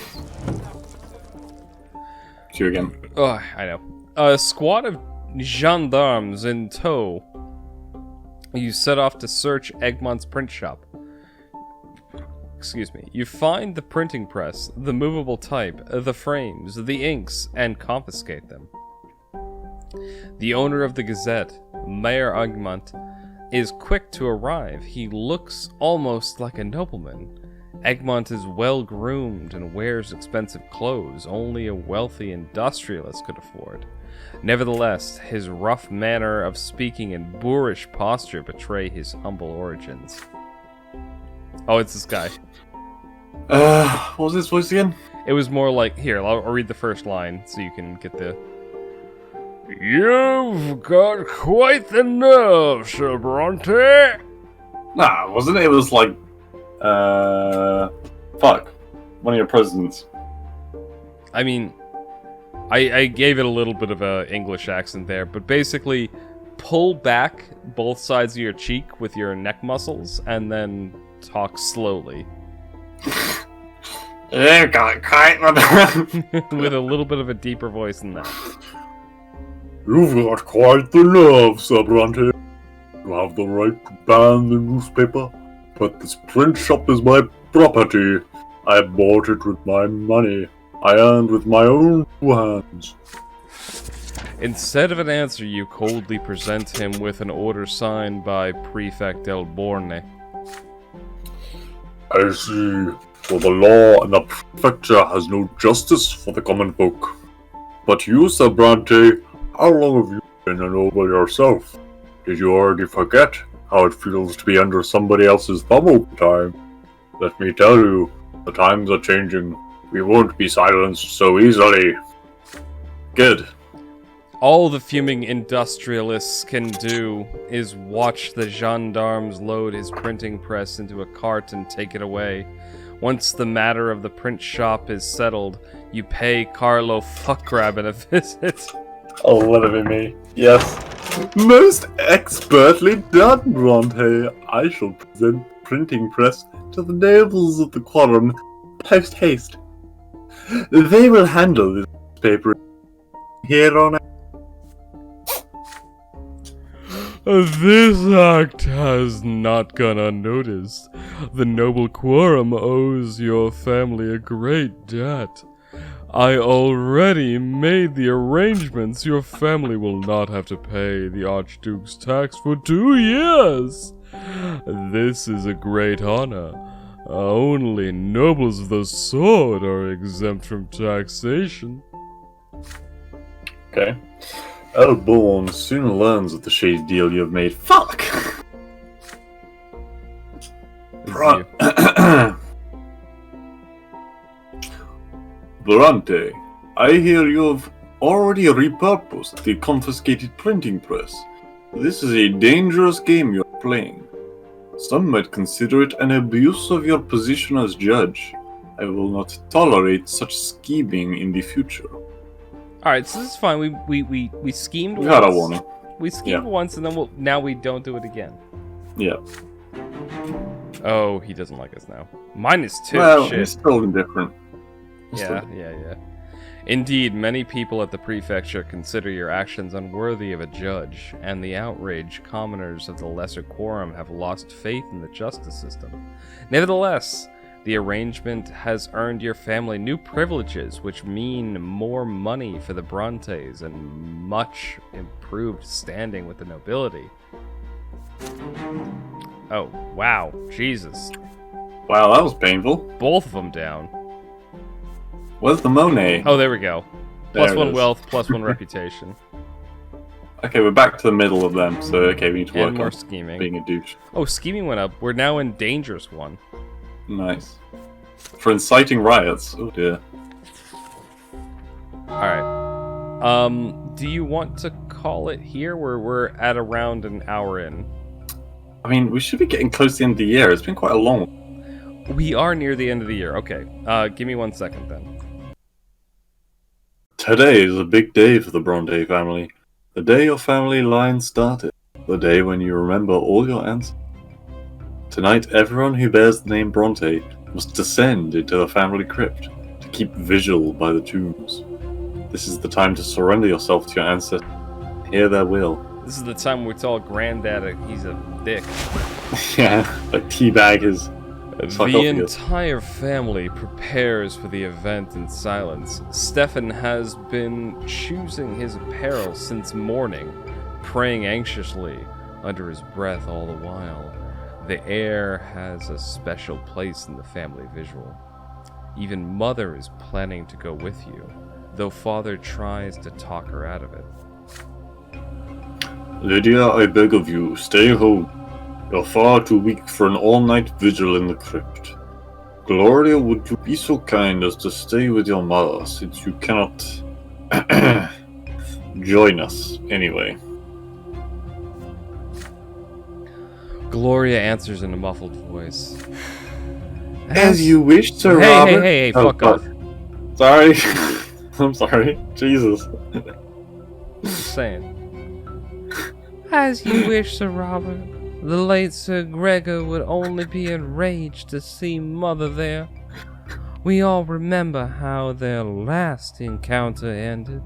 See you again. Oh, I know. A squad of gendarmes in tow. You set off to search Egmont's print shop. Excuse me. You find the printing press, the movable type, the frames, the inks, and confiscate them. The owner of the Gazette, Mayor Egmont, is quick to arrive. He looks almost like a nobleman. Egmont is well-groomed and wears expensive clothes only a wealthy industrialist could afford. Nevertheless, his rough manner of speaking and boorish posture betray his humble origins. Oh, it's this guy. What was his voice again? It was more like, here, I'll read the first line so you can get the... You've got quite the nerve, Sir Brante. Nah, wasn't it? It was like, fuck. One of your presidents. I mean, I gave it a little bit of a English accent there, but basically, pull back both sides of your cheek with your neck muscles, and then talk slowly. You got quite the With a little bit of a deeper voice than that. You've got quite the nerve, Sir Brante. You have the right to ban the newspaper, But this print shop is my property. I bought it with my money. I earned with my own two hands. Instead of an answer, you coldly present him with an order signed by Prefect El Borne. I see. For the law and the prefecture has no justice for the common folk. But you, Sir Brante, how long have you been a noble yourself? Did you already forget how it feels to be under somebody else's thumb all the time? Let me tell you, the times are changing. We won't be silenced so easily. Good. All the fuming industrialists can do is watch the gendarmes load his printing press into a cart and take it away. Once the matter of the print shop is settled, you pay Carlo Fuckrabbin a visit. Oh, what have me? Yes. Most expertly done, Brante. I shall present the printing press to the nobles of the quorum post haste. They will handle this paper here on out. This act has not gone unnoticed. The noble quorum owes your family a great debt. I already made the arrangements. Your family will not have to pay the Archduke's tax for 2 years. This is a great honor. Only nobles of the sword are exempt from taxation. Okay. Elborn soon learns of the shady deal you have made. Fuck! Brante, I hear you have already repurposed the confiscated printing press. This is a dangerous game you're playing. Some might consider it an abuse of your position as judge. I will not tolerate such scheming in the future. Alright, so this is fine. We schemed We once. had a warning. We schemed once and then now we don't do it again. Yeah. Oh, he doesn't like us now. -2. Well, Shit. it's still indifferent. Yeah. Indeed, many people at the prefecture consider your actions unworthy of a judge, and the outraged commoners of the Lesser Quorum have lost faith in the justice system. Nevertheless, the arrangement has earned your family new privileges, which mean more money for the Brontes and much improved standing with the nobility. Oh, wow. Jesus. Wow, that was painful. Both of them down. Where's the Monet? Oh, there we go. There it +1 is. wealth, +1 reputation. Okay, we're back to the middle of them, so okay, we need to And work more on scheming. being a douche. Oh, scheming went up. We're now in Dangerous One. Nice. For inciting riots. Oh dear. Alright. Do you want to call it here where we're at around an hour in? I mean, we should be getting close to the end of the year. It's been quite a long one. We are near the end of the year. Okay. Give me 1 second then. Today is a big day for the Bronte family. The day your family line started. The day when you remember all your ancestors. Tonight, everyone who bears the name Bronte must descend into the family crypt to keep vigil by the tombs. This is the time to surrender yourself to your ancestors and hear their will. This is the time we tell Granddad he's a dick. Yeah, like teabag his The sarcophagus. entire family prepares for the event in silence. Stefan has been choosing his apparel since morning, praying anxiously under his breath all the while. The air has a special place in the family visual. Even Mother is planning to go with you, though Father tries to talk her out of it. Lydia, I beg of you, stay home. You're far too weak for an all-night vigil in the crypt. Gloria, would you be so kind as to stay with your mother, since you cannot join us anyway? Gloria answers in a muffled voice. As you wish, Sir Hey, Robert. hey, Oh, fuck off. Sorry. I'm sorry. Jesus. Just saying. As you wish, Sir Robert. The late Sir Gregor would only be enraged to see Mother there. We all remember how their last encounter ended.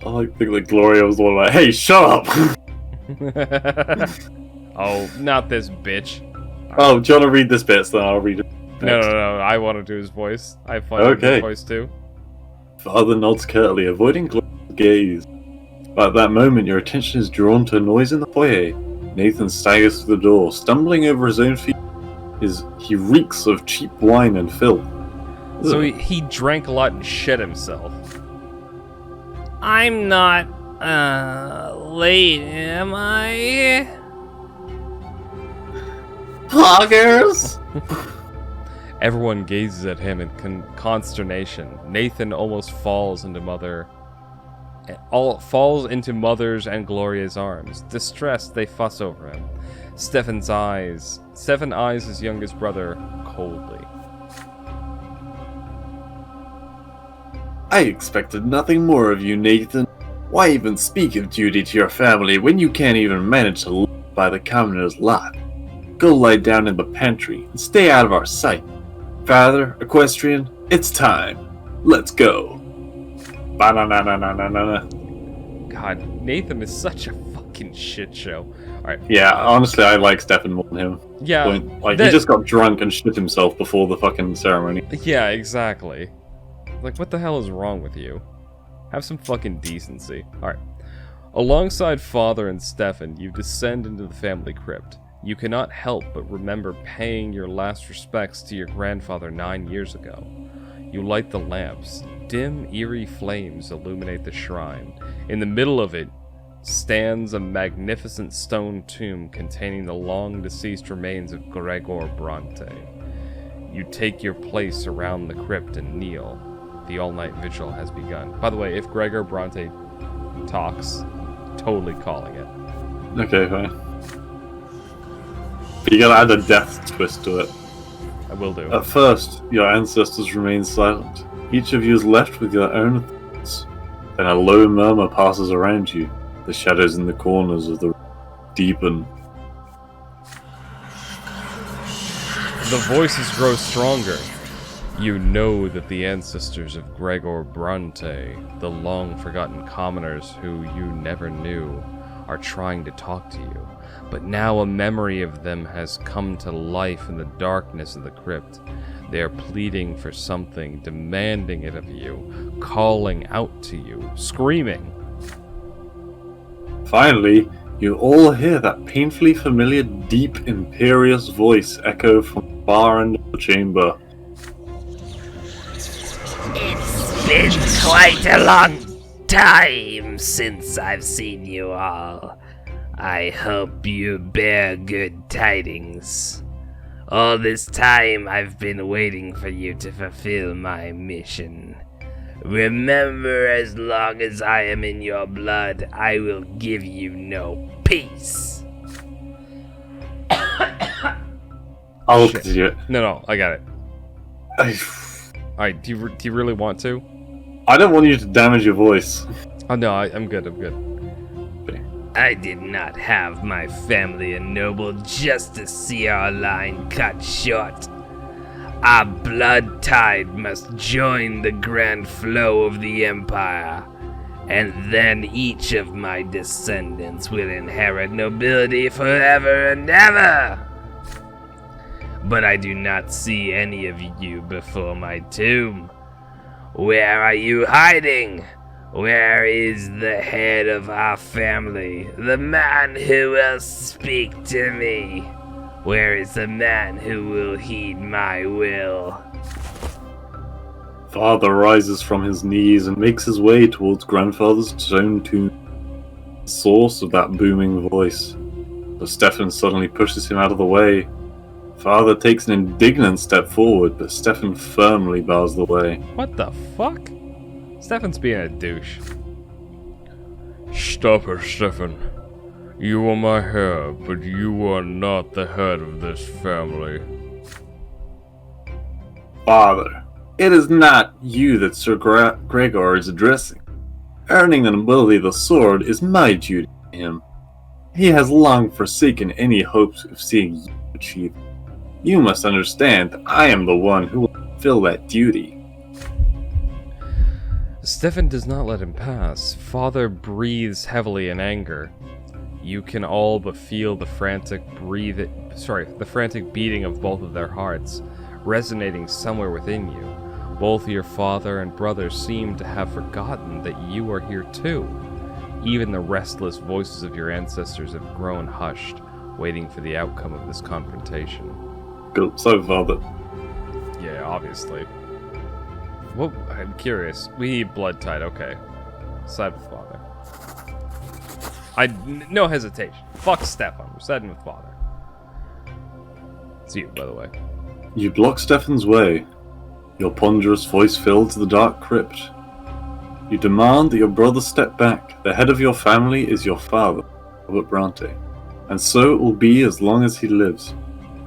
I think like Gloria was the one like, hey, shut up! Oh, not this bitch. Oh, do you want to read this bit? So then I'll read it. No, next. I want to do his voice. I have fun with his voice too. Father nods curtly, avoiding Gloria's gaze. But at that moment, your attention is drawn to a noise in the foyer. Nathan staggers through the door, stumbling over his own feet. He reeks of cheap wine and filth. So he drank a lot and shit himself. I'm not, late, am I? Poggers! Everyone gazes at him in consternation. Nathan almost falls into Mother's and Gloria's arms. Distressed, they fuss over him. Stefan eyes his youngest brother coldly. I expected nothing more of you, Nathan. Why even speak of duty to your family when you can't even manage to live by the commoner's lot? Go lie down in the pantry and stay out of our sight. Father, Equestrian, it's time. Let's go. Ba-na-na-na-na-na-na. God, Nathan is such a fucking shit show. Alright. Yeah, honestly, I like Stefan more than him. Yeah. He just got drunk and shit himself before the fucking ceremony. Yeah, exactly. Like, what the hell is wrong with you? Have some fucking decency. Alright. Alongside Father and Stefan, you descend into the family crypt. You cannot help but remember paying your last respects to your grandfather 9 years ago. You light the lamps. Dim, eerie flames illuminate the shrine. In the middle of it stands a magnificent stone tomb containing the long-deceased remains of Gregor Brante. You take your place around the crypt and kneel. The all-night vigil has begun. By the way, if Gregor Brante talks, totally calling it. Okay, fine. But you gotta add a death twist to it. I will do. At first, your ancestors remain silent. Each of you is left with your own thoughts. Then a low murmur passes around you. The shadows in the corners of the room deepen. The voices grow stronger. You know that the ancestors of Gregor Brante, the long-forgotten commoners who you never knew, are trying to talk to you. But now a memory of them has come to life in the darkness of the crypt. They are pleading for something, demanding it of you, calling out to you, screaming. Finally, you all hear that painfully familiar, deep, imperious voice echo from the far end of the chamber. It's been quite a long time since I've seen you all. I hope you bear good tidings. All this time I've been waiting for you to fulfill my mission. Remember, as long as I am in your blood, I will give you no peace. I'll continue it. No, I got it. Alright, do you really want to? I don't want you to damage your voice. Oh no, I'm good. I did not have my family ennobled just to see our line cut short. Our blood tide must join the grand flow of the Empire, and then each of my descendants will inherit nobility forever and ever. But I do not see any of you before my tomb. Where are you hiding? Where is the head of our family, the man who will speak to me? Where is the man who will heed my will? Father rises from his knees and makes his way towards grandfather's stone tomb, the source of that booming voice. But Stefan suddenly pushes him out of the way. Father takes an indignant step forward, but Stefan firmly bars the way. What the fuck? Stefan's being a douche. Stop it, Stefan. You are my heir, but you are not the head of this family. Father, it is not you that Sir Gregor is addressing. Earning the nobility of the sword is my duty to him. He has long forsaken any hopes of seeing you achieve. You must understand that I am the one who will fulfill that duty. Stefan does not let him pass. Father breathes heavily in anger. You can all but feel the frantic beating of both of their hearts, resonating somewhere within you. Both your father and brother seem to have forgotten that you are here too. Even the restless voices of your ancestors have grown hushed, waiting for the outcome of this confrontation. Good. So, Father. Yeah, obviously. Well, I'm curious. We need blood tied, okay. Side with father. No hesitation. Fuck Stefan. We're siding with father. It's you, by the way. You block Stefan's way. Your ponderous voice fills the dark crypt. You demand that your brother step back. The head of your family is your father, Robert Brante, and so it will be as long as he lives.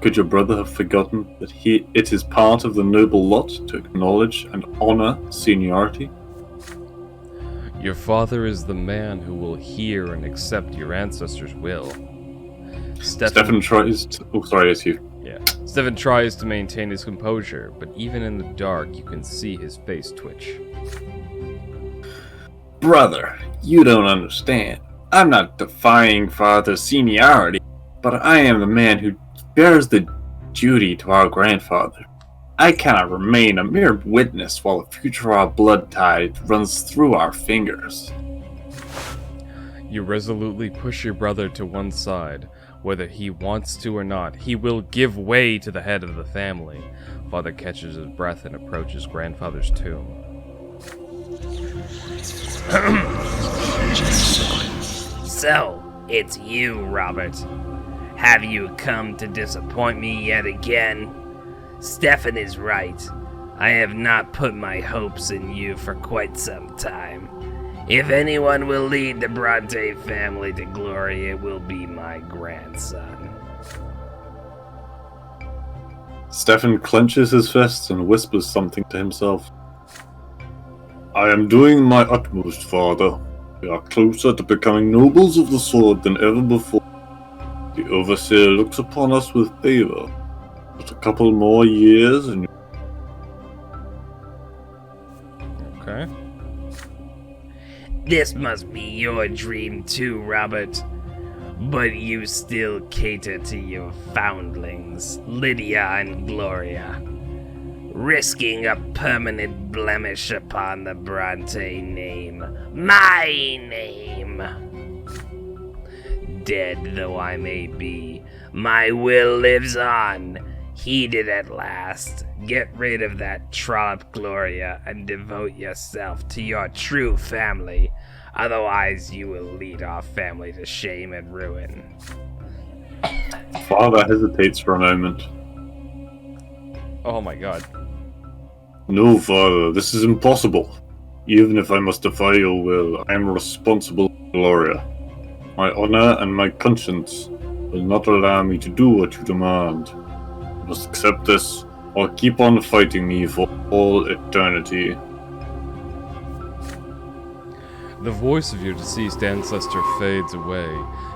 Could your brother have forgotten that it is part of the noble lot to acknowledge and honor seniority? Your father is the man who will hear and accept your ancestors' will. Stefan tries to... Oh, sorry, it's you. Yeah. Stefan tries to maintain his composure, but even in the dark, you can see his face twitch. Brother, you don't understand. I'm not defying father's seniority, but I am the man who bears the duty to our grandfather. I cannot remain a mere witness while the future of our blood tide runs through our fingers. You resolutely push your brother to one side. Whether he wants to or not, he will give way to the head of the family. Father catches his breath and approaches grandfather's tomb. So, it's you, Robert. Have you come to disappoint me yet again? Stefan is right. I have not put my hopes in you for quite some time. If anyone will lead the Brante family to glory, it will be my grandson. Stefan clenches his fists and whispers something to himself. I am doing my utmost, father. We are closer to becoming nobles of the sword than ever before. The overseer looks upon us with favor. But a couple more years and... Okay. This must be your dream too, Robert. But you still cater to your foundlings, Lydia and Gloria, risking a permanent blemish upon the Brante name. My name! Dead though I may be, my will lives on. Heeded at last. Get rid of that trollop Gloria and devote yourself to your true family. Otherwise, you will lead our family to shame and ruin. Father hesitates for a moment. Oh my god. No, father, this is impossible. Even if I must defy your will, I am responsible for Gloria. My honor and my conscience will not allow me to do what you demand. You must accept this, or keep on fighting me for all eternity. The voice of your deceased ancestor fades away.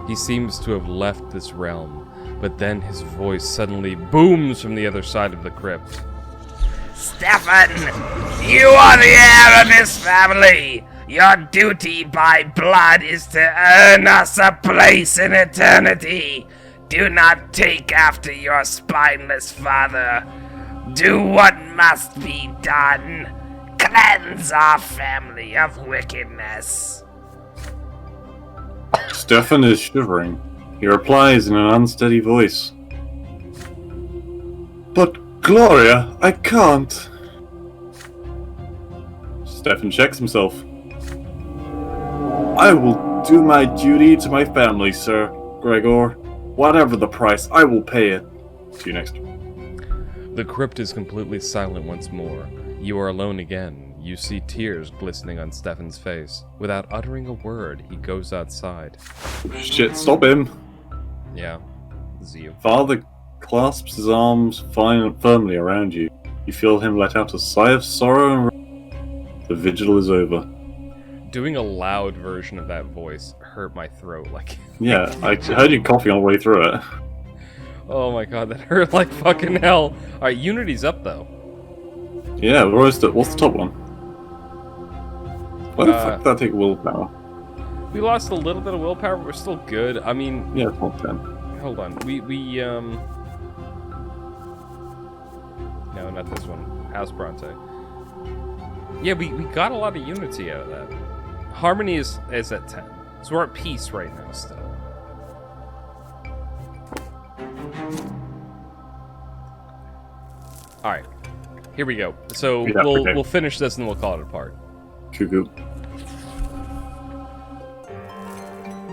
He seems to have left this realm, but then his voice suddenly booms from the other side of the crypt. Stefan, you are the heir of this family. Your duty by blood is to earn us a place in eternity. Do not take after your spineless father. Do what must be done. Cleanse our family of wickedness. Stefan is shivering. He replies in an unsteady voice. But, Gloria, I can't. Stefan checks himself. I will do my duty to my family, Sir Gregor. Whatever the price, I will pay it. See you next. The crypt is completely silent once more. You are alone again. You see tears glistening on Stefan's face. Without uttering a word, he goes outside. Shit, stop him. Yeah, this is you. Father clasps his arms firmly around you. You feel him let out a sigh of sorrow and the vigil is over. Doing a loud version of that voice hurt my throat like... Yeah, I heard you coughing on the way through it. Oh my god, that hurt like fucking hell. Alright, Unity's up though. Yeah, what's the top one? Why the fuck did that take willpower? We lost a little bit of willpower, but we're still good. I mean, Yeah, it's not 10. hold on. No, not this one. House Bronte. Yeah, we got a lot of unity out of that. Harmony is at 10. So we're at peace right now still. Alright. Here we go. So Yeah, okay. we'll finish this and we'll call it a part. Cuckoo.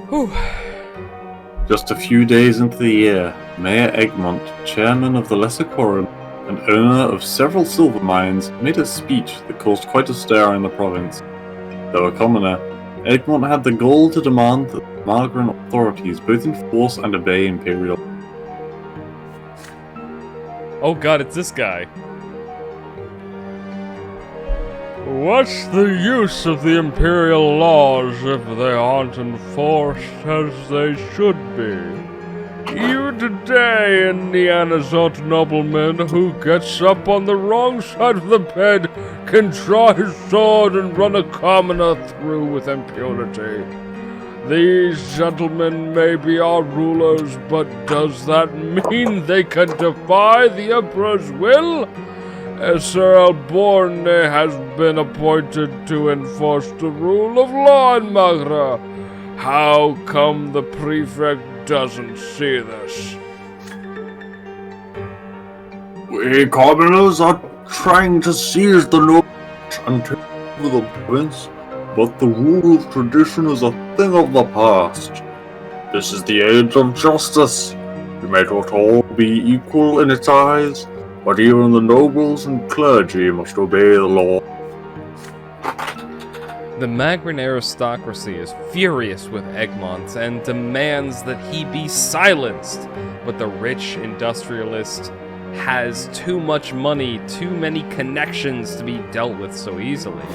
Whew. Just a few days into the year, Mayor Egmont, chairman of the Lesser Quorum, and owner of several silver mines, made a speech that caused quite a stir in the province. Though a commoner, Egmont had the gall to demand that the Margaret authorities both enforce and obey imperial. Oh god, it's this guy. What's the use of the imperial laws if they aren't enforced as they should be? Even today, Indiana's old nobleman who gets up on the wrong side of the bed can draw his sword and run a commoner through with impunity. These gentlemen may be our rulers, but does that mean they can defy the Emperor's will? Sir Alborne has been appointed to enforce the rule of law in Magra. How come the prefect doesn't see this? We commoners are trying to seize the nobles and take over the province, but the rule of tradition is a thing of the past. This is the age of justice. We may not all be equal in its eyes, but even the nobles and clergy must obey the law. The Magran aristocracy is furious with Egmont and demands that he be silenced, but the rich industrialist has too much money, too many connections to be dealt with so easily.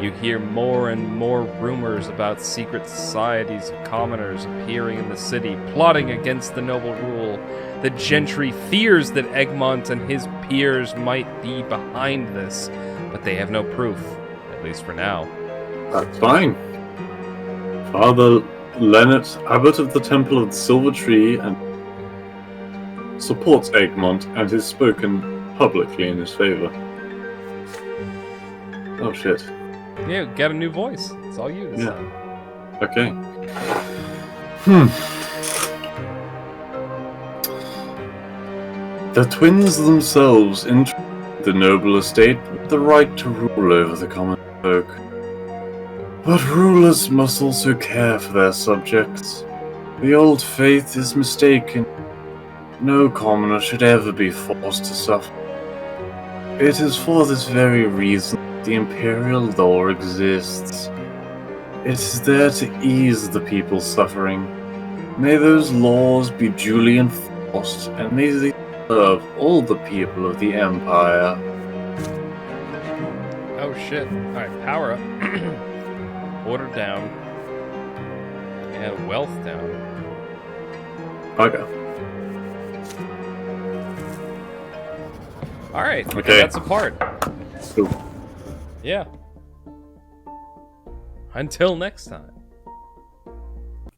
You hear more and more rumors about secret societies of commoners appearing in the city, plotting against the noble rule. The gentry fears that Egmont and his peers might be behind this, but they have no proof, at least for now. That's fine. Father Leonard, abbot of the Temple of the Silver Tree, and supports Egmont and has spoken publicly in his favor. Oh shit. Yeah, get a new voice. It's all you this Yeah. time. Okay. The twins themselves entrusted the noble estate with the right to rule over the common folk. But rulers must also care for their subjects. The old faith is mistaken. No commoner should ever be forced to suffer. It is for this very reason that the imperial law exists. It is there to ease the people's suffering. May those laws be duly enforced, and may they serve all the people of the Empire. Oh shit. Alright, power up. Order down. And wealth down. Okay. Alright, Okay. that's a part. So, Yeah. Until next time.